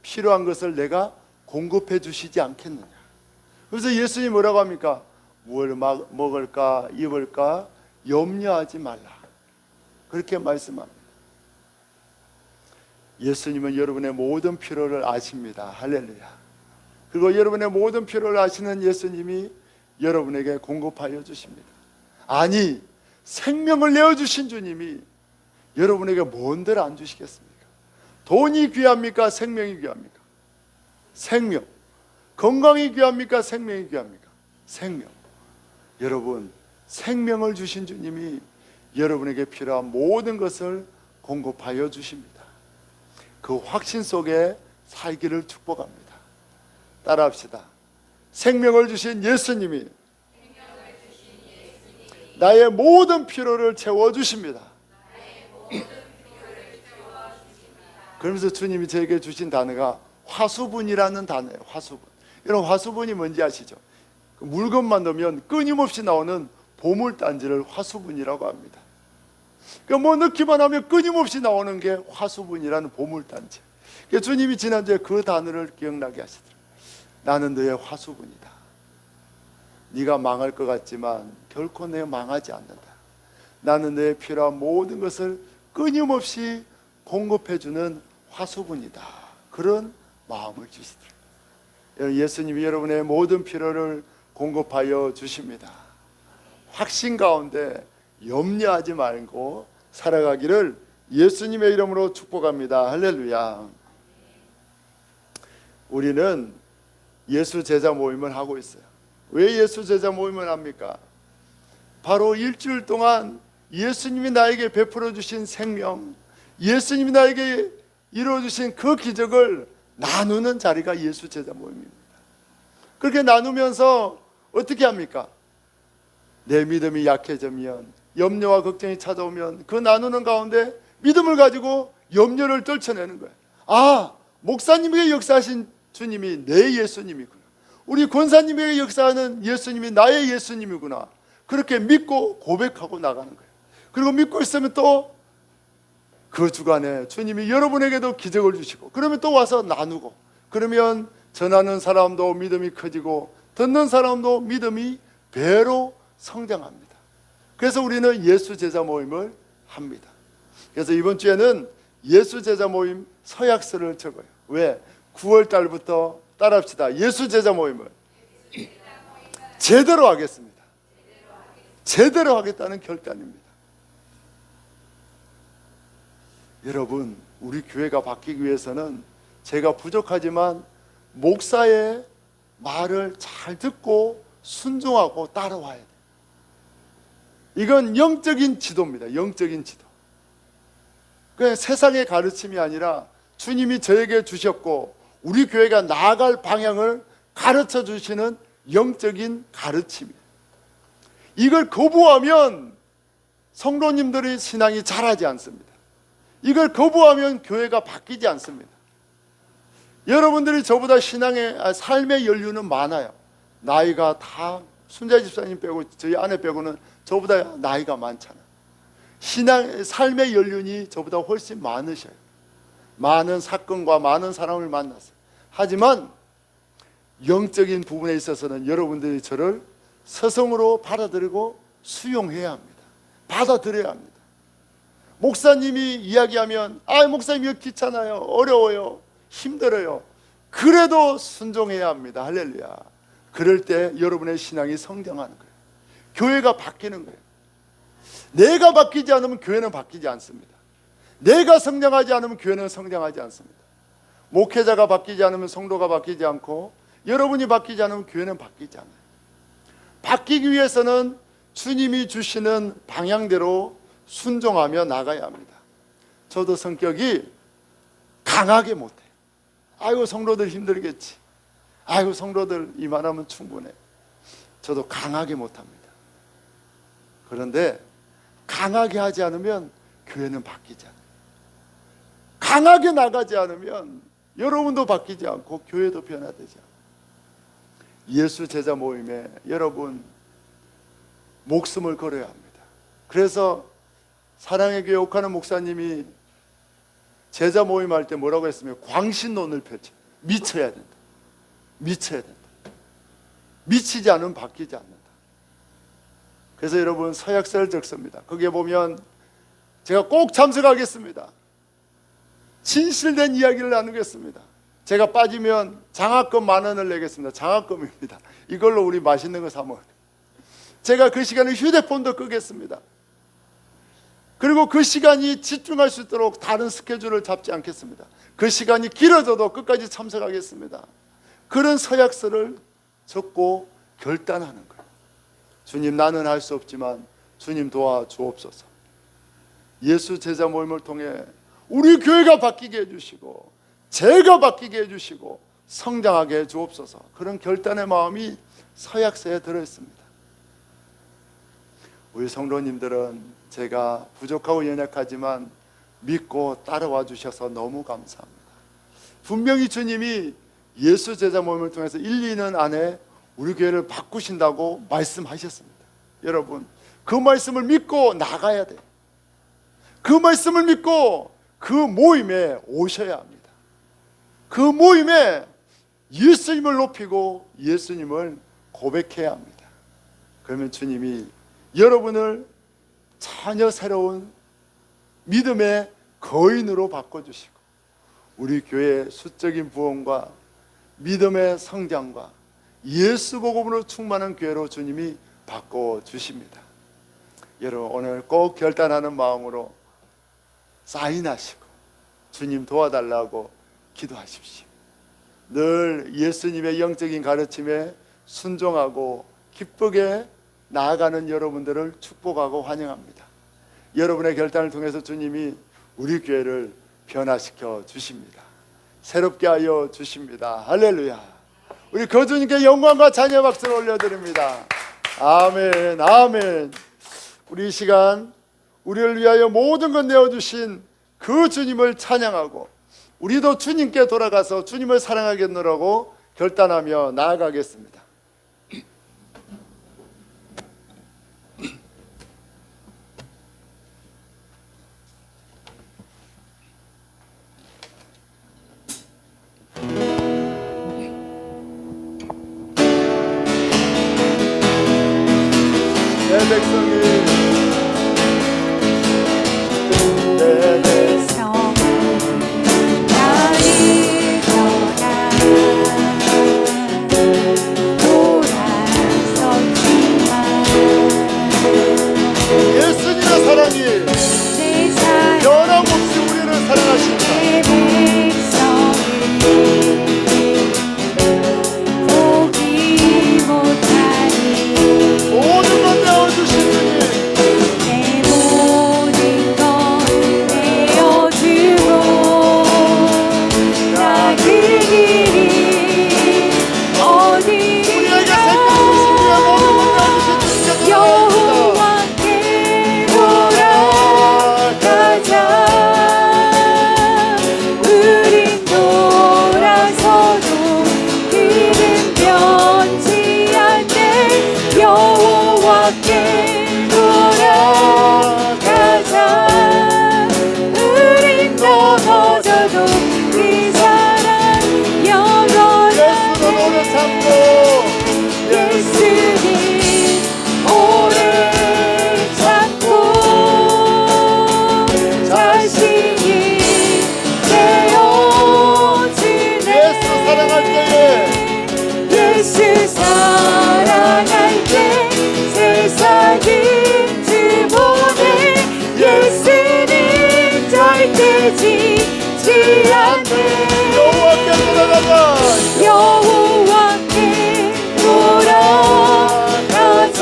필요한 것을 내가 공급해 주시지 않겠느냐. 그래서 예수님이 뭐라고 합니까? 뭘 먹을까 입을까 염려하지 말라. 그렇게 말씀합니다. 예수님은 여러분의 모든 필요를 아십니다. 할렐루야. 그리고 여러분의 모든 필요를 아시는 예수님이 여러분에게 공급하여 주십니다. 아니 생명을 내어주신 주님이 여러분에게 뭔들 안 주시겠습니까? 돈이 귀합니까? 생명이 귀합니까? 생명. 건강이 귀합니까? 생명이 귀합니까? 생명. 여러분 생명을 주신 주님이 여러분에게 필요한 모든 것을 공급하여 주십니다. 그 확신 속에 살기를 축복합니다. 따라합시다. 생명을 주신 예수님이 나의 모든 필요를 채워주십니다. 그러면서 주님이 저에게 주신 단어가 화수분이라는 단어예요. 화수분. 이런 화수분이 뭔지 아시죠? 물건만 넣으면 끊임없이 나오는 보물단지를 화수분이라고 합니다. 뭐 넣기만 하면 끊임없이 나오는 게 화수분이라는 보물단지. 주님이 지난주에 그 단어를 기억나게 하시더라고요. 나는 너의 화수분이다. 네가 망할 것 같지만 결코 내가 망하지 않는다. 나는 너의 필요한 모든 것을 끊임없이 공급해주는 화수분이다. 그런 마음을 주시더라고요. 예수님이 여러분의 모든 필요를 공급하여 주십니다. 확신 가운데 염려하지 말고 살아가기를 예수님의 이름으로 축복합니다. 할렐루야. 우리는 예수 제자 모임을 하고 있어요. 왜 예수 제자 모임을 합니까? 바로 일주일 동안 예수님이 나에게 베풀어 주신 생명, 예수님이 나에게 이루어 주신 그 기적을 나누는 자리가 예수 제자 모임입니다. 그렇게 나누면서 어떻게 합니까? 내 믿음이 약해지면, 염려와 걱정이 찾아오면 그 나누는 가운데 믿음을 가지고 염려를 떨쳐내는 거예요. 목사님에게 역사하신 주님이 내 예수님이구나. 우리 권사님에게 역사하는 예수님이 나의 예수님이구나. 그렇게 믿고 고백하고 나가는 거예요. 그리고 믿고 있으면 또 그 주간에 주님이 여러분에게도 기적을 주시고 그러면 또 와서 나누고 그러면 전하는 사람도 믿음이 커지고 듣는 사람도 믿음이 배로 성장합니다. 그래서 우리는 예수 제자 모임을 합니다. 그래서 이번 주에는 예수 제자 모임 서약서를 적어요. 왜? 9월 달부터 따라합시다. 예수 제자 모임을 제대로 하겠습니다. 제대로 하겠다는 결단입니다. 여러분, 우리 교회가 바뀌기 위해서는 제가 부족하지만 목사의 말을 잘 듣고 순종하고 따라와야 돼요. 이건 영적인 지도입니다. 영적인 지도. 그냥 세상의 가르침이 아니라 주님이 저에게 주셨고 우리 교회가 나아갈 방향을 가르쳐 주시는 영적인 가르침이에요. 이걸 거부하면 성도님들의 신앙이 자라지 않습니다. 이걸 거부하면 교회가 바뀌지 않습니다. 여러분들이 저보다 삶의 연륜은 많아요. 나이가 다 순자 집사님 빼고 저희 아내 빼고는 저보다 나이가 많잖아요. 삶의 연륜이 저보다 훨씬 많으셔요. 많은 사건과 많은 사람을 만났어요. 하지만 영적인 부분에 있어서는 여러분들이 저를 스승으로 받아들이고 수용해야 합니다. 받아들여야 합니다. 목사님이 이야기하면 목사님 이거 귀찮아요, 어려워요, 힘들어요. 그래도 순종해야 합니다. 할렐루야. 그럴 때 여러분의 신앙이 성장하는 거예요. 교회가 바뀌는 거예요. 내가 바뀌지 않으면 교회는 바뀌지 않습니다. 내가 성장하지 않으면 교회는 성장하지 않습니다. 목회자가 바뀌지 않으면 성도가 바뀌지 않고, 여러분이 바뀌지 않으면 교회는 바뀌지 않아요. 바뀌기 위해서는 주님이 주시는 방향대로 순종하며 나가야 합니다. 저도 성격이 강하게 못해요. 아이고 성도들 힘들겠지, 아이고 성도들 이만하면 충분해. 저도 강하게 못합니다. 그런데 강하게 하지 않으면 교회는 바뀌지 않아요. 강하게 나가지 않으면 여러분도 바뀌지 않고 교회도 변화되지 않아요. 예수 제자 모임에 여러분 목숨을 걸어야 합니다. 그래서 사랑의 교회 옥하는 목사님이 제자 모임 할 때 뭐라고 했으면 광신론을 펼쳐. 미쳐야 된다. 미쳐야 된다. 미치지 않으면 바뀌지 않는다. 그래서 여러분 서약서를 적습니다. 거기에 보면 제가 꼭 참석하겠습니다. 진실된 이야기를 나누겠습니다. 제가 빠지면 장학금 10,000원을 내겠습니다. 장학금입니다. 이걸로 우리 맛있는 거 사 먹어요. 제가 그 시간에 휴대폰도 끄겠습니다. 그리고 그 시간이 집중할 수 있도록 다른 스케줄을 잡지 않겠습니다. 그 시간이 길어져도 끝까지 참석하겠습니다. 그런 서약서를 적고 결단하는 거예요. 주님, 나는 할 수 없지만 주님 도와주옵소서. 예수 제자 모임을 통해 우리 교회가 바뀌게 해주시고 제가 바뀌게 해주시고 성장하게 해주옵소서. 그런 결단의 마음이 서약서에 들어있습니다. 우리 성도님들은 제가 부족하고 연약하지만 믿고 따라와 주셔서 너무 감사합니다. 분명히 주님이 예수 제자 모임을 통해서 1, 2년 안에 우리 교회를 바꾸신다고 말씀하셨습니다. 여러분, 그 말씀을 믿고 나가야 돼요. 그 말씀을 믿고 그 모임에 오셔야 합니다. 그 모임에 예수님을 높이고 예수님을 고백해야 합니다. 그러면 주님이 여러분을 전혀 새로운 믿음의 거인으로 바꿔주시고 우리 교회의 수적인 부흥과 믿음의 성장과 예수 복음으로 충만한 교회로 주님이 바꿔주십니다. 여러분, 오늘 꼭 결단하는 마음으로 사인하시고 주님 도와달라고 기도하십시오. 늘 예수님의 영적인 가르침에 순종하고 기쁘게 나아가는 여러분들을 축복하고 환영합니다. 여러분의 결단을 통해서 주님이 우리 교회를 변화시켜 주십니다. 새롭게 하여 주십니다. 할렐루야. 우리 거주님께 영광과 찬양 박수를 올려드립니다. 아멘, 아멘. 우리 이 시간 우리를 위하여 모든 것 내어주신 그 주님을 찬양하고 우리도 주님께 돌아가서 주님을 사랑하겠노라고 결단하며 나아가겠습니다. 내 백성이 내 백성 나를 떠나 돌아섰지만 예수님의 사랑이 내 사랑 변함없이 우리를 사랑하신다. 내 백성을 포기 못하니 모든 것 내어주신 주님, 내 모든 것 내어주고 나 그 길이 예수 사랑할 때 세상 힘주 보내 예수는 절대 지지 않네 여호와께 돌아가자 여호와께 돌아가자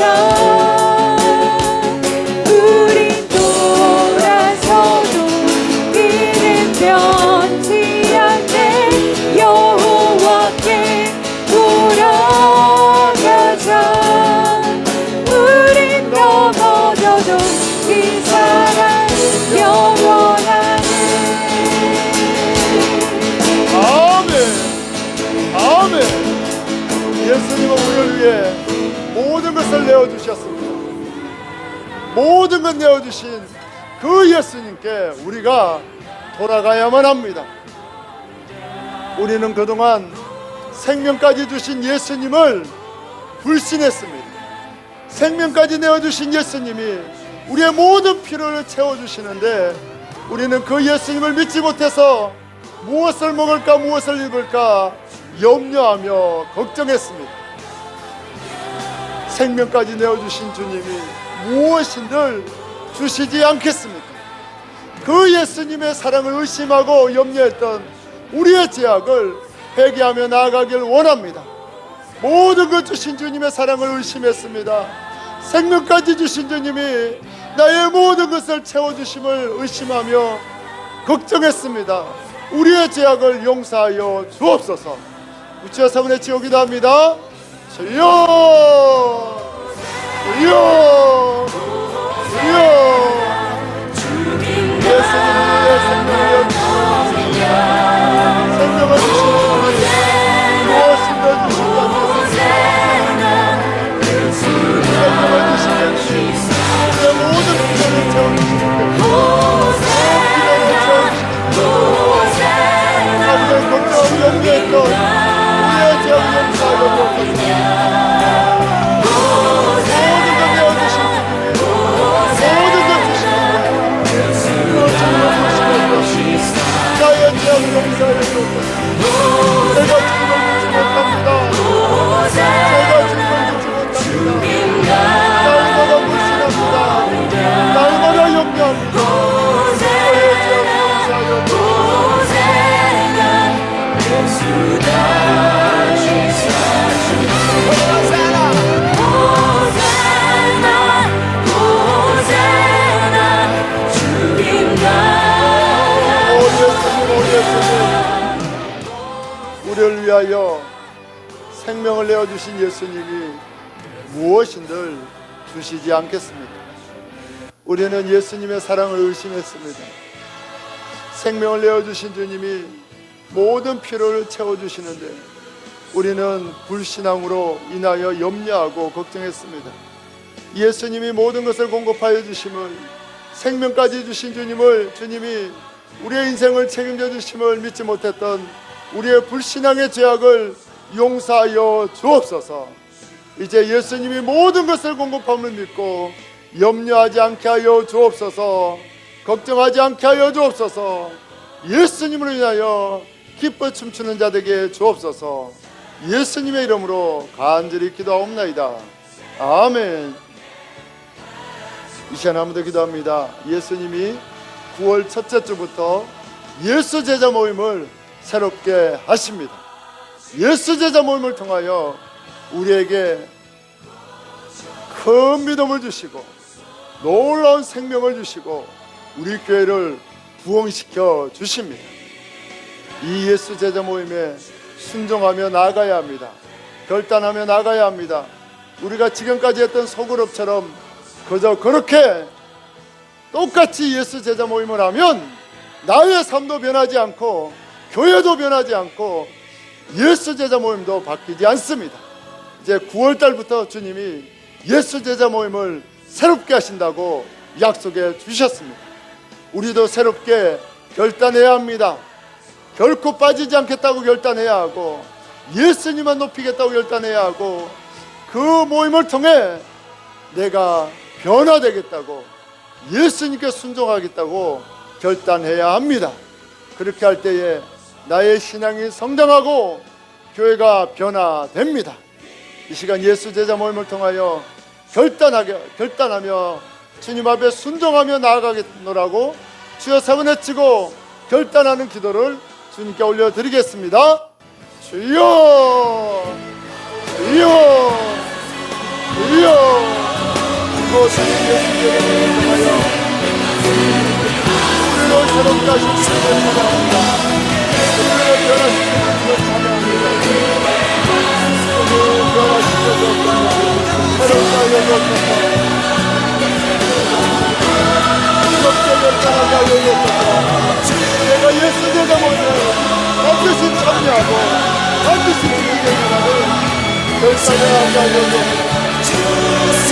우린 돌아서도 이는 변치 않네 여호와께 돌아가자 우린 넘어져도 그 사랑 영원하네 아멘. 예수님은 우리를 위해 모든 것을 내어주셨습니다. 모든 것 내어주신 그 예수님께 우리가 돌아가야만 합니다. 우리는 그동안 생명까지 주신 예수님을 불신했습니다. 생명까지 내어주신 예수님이 우리의 모든 필요를 채워주시는데 우리는 그 예수님을 믿지 못해서 무엇을 먹을까 무엇을 입을까 염려하며 걱정했습니다. 생명까지 내어주신 주님이 무엇인들 주시지 않겠습니까? 그 예수님의 사랑을 의심하고 염려했던 우리의 죄악을 회개하며 나아가길 원합니다. 모든 것 주신 주님의 사랑을 의심했습니다. 생명까지 주신 주님이 나의 모든 것을 채워주심을 의심하며 걱정했습니다. 우리의 죄악을 용서하여 주옵소서. 우치와 사분의 지어 기도합니다. 주여 주여 주여 예수님의 생명을 주시옵소서. 생명을 주시옵소서. 무엇인가 주시지 않겠습니까? 생명을 주시면 우리의 모든 필요를 채워주시옵소서. 아버지의 걱정을 염려했던 우리의 죄악을 용서하여 주옵소서. 모든 것 내어주신 주님이 모든 것 주시는 나의 죄악을 용서하여 주옵소서. 제가 주님을 믿지 못합니다. 제가 주님을 믿지 못합니다. 날마다 불신합니다. 날마다 염려합니다. 저의 죄악을 용서하여 주옵소서. 우리를 위하여 생명을 내어주신 예수님이 무엇인들 주시지 않겠습니까? 우리는 예수님의 사랑을 의심했습니다. 생명을 내어주신 주님이 모든 필요를 채워주시는데 우리는 불신앙으로 인하여 염려하고 걱정했습니다. 예수님이 모든 것을 공급하여 주심을, 생명까지 주신 주님이 우리의 인생을 책임져 주심을 믿지 못했던 우리의 불신앙의 죄악을 용서하여 주옵소서. 이제 예수님이 모든 것을 공급함을 믿고 염려하지 않게 하여 주옵소서. 걱정하지 않게 하여 주옵소서. 예수님으로 인하여 기뻐 춤추는 자들에게 주옵소서. 예수님의 이름으로 간절히 기도하옵나이다. 아멘. 이 시간 아무도 기도합니다. 예수님이 9월 첫째 주부터 예수 제자 모임을 새롭게 하십니다. 예수 제자 모임을 통하여 우리에게 큰 믿음을 주시고 놀라운 생명을 주시고 우리 교회를 부흥시켜 주십니다. 이 예수 제자 모임에 순종하며 나아가야 합니다. 결단하며 나아가야 합니다. 우리가 지금까지 했던 소그룹처럼 그저 그렇게 똑같이 예수 제자 모임을 하면 나의 삶도 변하지 않고 교회도 변하지 않고 예수 제자 모임도 바뀌지 않습니다. 이제 9월 달부터 주님이 예수 제자 모임을 새롭게 하신다고 약속해 주셨습니다. 우리도 새롭게 결단해야 합니다. 결코 빠지지 않겠다고 결단해야 하고 예수님만 높이겠다고 결단해야 하고 그 모임을 통해 내가 변화되겠다고 예수님께 순종하겠다고 결단해야 합니다. 그렇게 할 때에 나의 신앙이 성장하고 교회가 변화됩니다. 이 시간 예수 제자 모임을 통하여 결단하며 주님 앞에 순종하며 나아가겠노라고 주여 세 번 외치고 결단하는 기도를 주님께 올려드리겠습니다. 주여 주여 주여. 또 주님 예수 제자 모임을 통하여 우리를 새롭게 하신 주님을 찬양합니다. 우리를 변화시키는 주님을 찬양합니다. 우리를 변화시켜 주옵소서. 새롭게 하여 주옵소서. 뜨겁게 결단하게 하여 주옵소서. 내가 예수 제자 모임에 반드시 참여하고 반드시 지키게 하는 결단을 하게 하여 주옵소서. 예수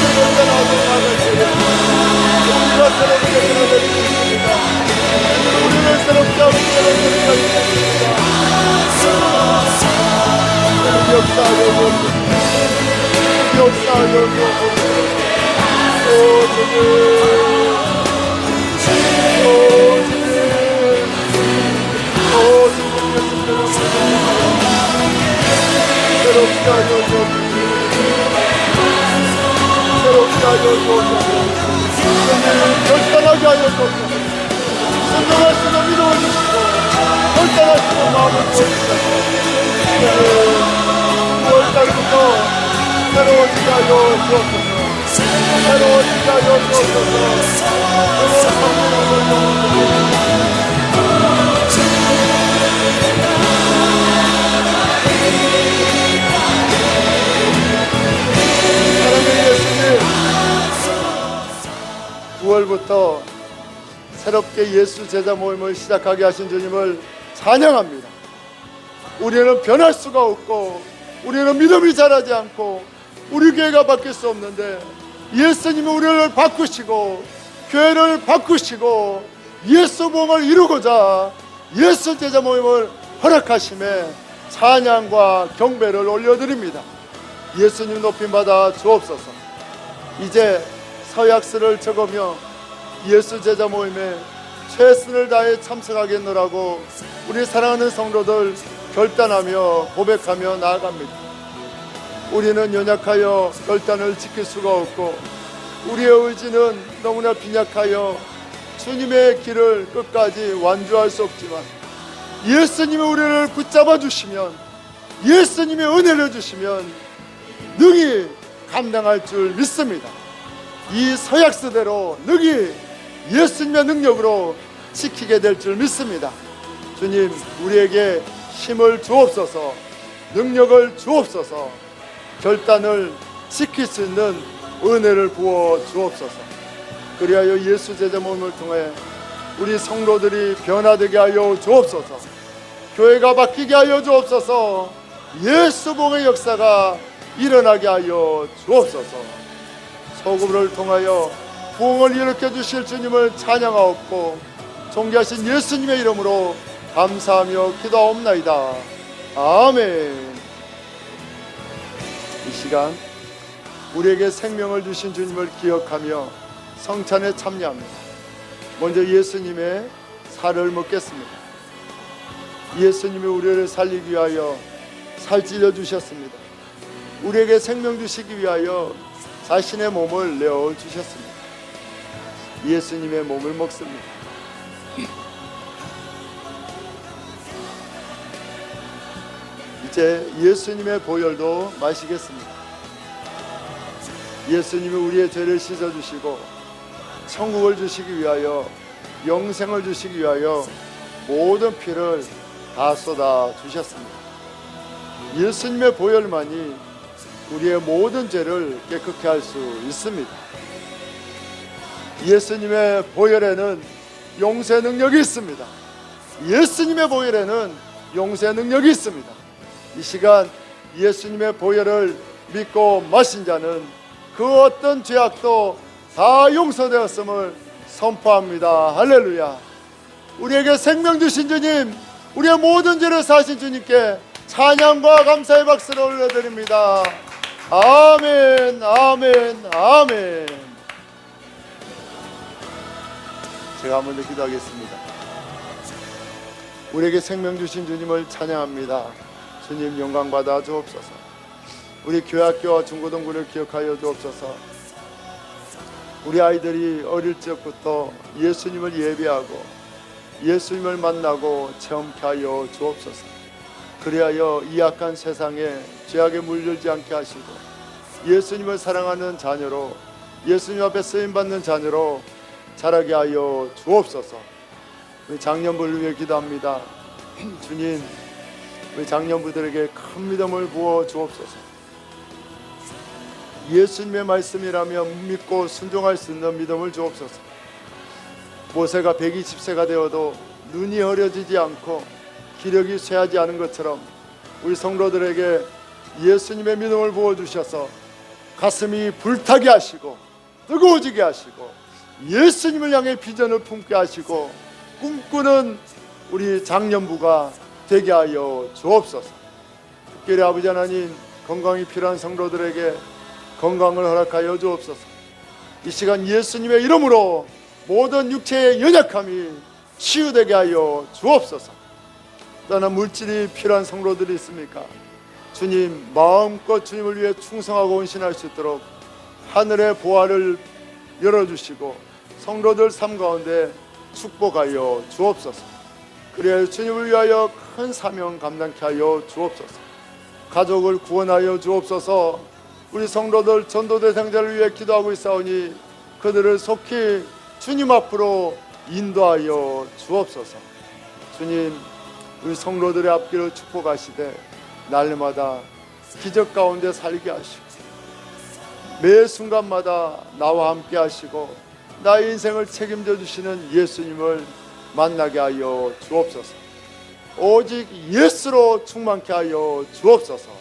제자 모임을 찬양하여 우리가 새롭게 변화되겠습니다. 우리를 새롭게 하고 변화되겠습니다. 역사하여 주옵소서. 역사하여 주옵소서. 오 주님, 오 주님, 오 주님 예수님을 새롭게 하여 주옵소서. 새롭게 하여 주옵소서. 결단하게 하여 주옵소서. 순종하시고 믿어주시고 결단하시고 마음을 주옵소서. 9월달부터 새로워지게 하여 주옵소서. 새로워지게 하여 주옵소서. 사랑하는 예수님, 9월부터 새롭게 예수 제자 모임을 시작하게 하신 주님을 찬양합니다. 우리는 변할 수가 없고 우리는 믿음이 자라지 않고 우리 교회가 바뀔 수 없는데 예수님이 우리를 바꾸시고 교회를 바꾸시고 예수 복음을 이루고자 예수 제자 모임을 허락하심에 찬양과 경배를 올려드립니다. 예수님 높임 받아 주옵소서. 이제 서약서를 적으며 예수 제자 모임에 최선을 다해 참석하겠노라고 우리 사랑하는 성도들 결단하며 고백하며 나아갑니다. 우리는 연약하여 결단을 지킬 수가 없고 우리의 의지는 너무나 빈약하여 주님의 길을 끝까지 완주할 수 없지만 예수님이 우리를 붙잡아 주시면 예수님의 은혜를 주시면 능히 감당할 줄 믿습니다. 이 서약서대로 능히 예수님의 능력으로 지키게 될 줄 믿습니다. 주님, 우리에게 힘을 주옵소서. 능력을 주옵소서. 결단을 지킬 수 있는 은혜를 부어 주옵소서. 그리하여 예수 제자 모임을 통해 우리 성도들이 변화되게 하여 주옵소서. 교회가 바뀌게 하여 주옵소서. 예수 복음의 역사가 일어나게 하여 주옵소서. 소금을 통하여 부흥을 일으켜 주실 주님을 찬양하옵고 존귀하신 예수님의 이름으로 감사하며 기도하옵나이다. 아멘. 이 시간 우리에게 생명을 주신 주님을 기억하며 성찬에 참여합니다. 먼저 예수님의 살을 먹겠습니다. 예수님이 우리를 살리기 위하여 살찌려 주셨습니다. 우리에게 생명 주시기 위하여 자신의 몸을 내어 주셨습니다. 예수님의 몸을 먹습니다. 이제 예수님의 보혈도 마시겠습니다. 예수님이 우리의 죄를 씻어주시고 천국을 주시기 위하여 영생을 주시기 위하여 모든 피를 다 쏟아 주셨습니다. 예수님의 보혈만이 우리의 모든 죄를 깨끗게 할 수 있습니다. 예수님의 보혈에는 용서의 능력이 있습니다. 예수님의 보혈에는 용서의 능력이 있습니다. 이 시간 예수님의 보혈을 믿고 마신 자는 그 어떤 죄악도 다 용서되었음을 선포합니다. 할렐루야. 우리에게 생명 주신 주님, 우리의 모든 죄를 사신 주님께 찬양과 감사의 박수를 올려드립니다. 아멘, 아멘, 아멘. 제가 한 번 더 기도하겠습니다. 우리에게 생명 주신 주님을 찬양합니다. 주님 영광 받아 주옵소서. 우리 교회학교와 중고등부를 기억하여 주옵소서. 우리 아이들이 어릴 적부터 예수님을 예배하고 예수님을 만나고 체험케 하여 주옵소서. 그리하여 이 악한 세상에 죄악에 물들지 않게 하시고 예수님을 사랑하는 자녀로, 예수님 앞에 쓰임받는 자녀로 자라게 하여 주옵소서. 우리 장년부를 위해 기도합니다. 주님, 우리 장년부들에게 큰 믿음을 부어 주옵소서. 예수님의 말씀이라면 믿고 순종할 수 있는 믿음을 주옵소서. 모세가 120세가 되어도 눈이 흐려지지 않고 기력이 쇠하지 않은 것처럼 우리 성도들에게 예수님의 믿음을 부어주셔서 가슴이 불타게 하시고 뜨거워지게 하시고 예수님을 향해 비전을 품게 하시고 꿈꾸는 우리 장년부가 되게 하여 주옵소서. 특별히 아버지 하나님, 건강이 필요한 성도들에게 건강을 허락하여 주옵소서. 이 시간 예수님의 이름으로 모든 육체의 연약함이 치유되게 하여 주옵소서. 또한 물질이 필요한 성도들이 있습니까? 주님, 마음껏 주님을 위해 충성하고 헌신할 수 있도록 하늘의 보화를 열어주시고 성도들 삶 가운데 축복하여 주옵소서. 그래야 주님을 위하여 큰 사명 감당케 하여 주옵소서. 가족을 구원하여 주옵소서. 우리 성도들 전도 대상자를 위해 기도하고 있사오니 그들을 속히 주님 앞으로 인도하여 주옵소서. 주님, 우리 성도들의 앞길을 축복하시되 날마다 기적 가운데 살게 하시고 매 순간마다 나와 함께 하시고 나의 인생을 책임져 주시는 예수님을 만나게 하여 주옵소서. 오직 예수로 충만케 하여 주옵소서.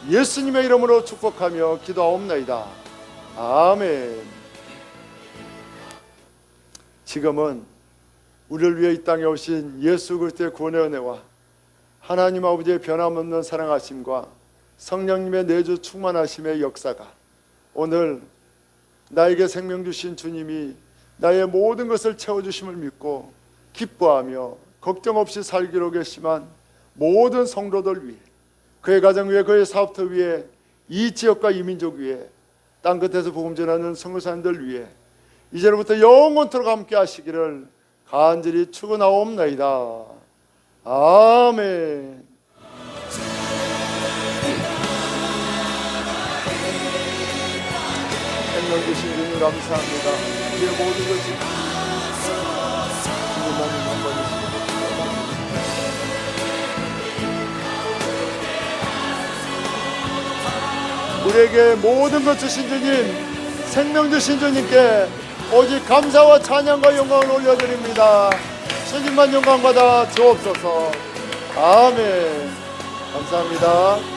예수님의 이름으로 축복하며 기도하옵나이다. 아멘. 지금은 우리를 위해 이 땅에 오신 예수 그리스도의 구원의 은혜와 하나님 아버지의 변함없는 사랑하심과 성령님의 내주 충만하심의 역사가 오늘 나에게 생명 주신 주님이 나의 모든 것을 채워주심을 믿고 기뻐하며 걱정 없이 살기로 결심한 모든 성도들 위해, 그의 가정 위에, 그의 사업터 위에, 이 지역과 이 민족 위에, 땅끝에서 복음 전하는 선교사님들 위해 이제로부터 영원토록 함께 하시기를 간절히 축원하옵나이다. 아멘. 생명 주신 주님 감사합니다. 우리의 모든 것이 주님만이 영광이십니다. 우리에게 모든 것 주신 주님, 생명 주신 주님께 오직 감사와 찬양과 영광을 올려드립니다. 주님만 영광받아 주옵소서. 아멘. 감사합니다.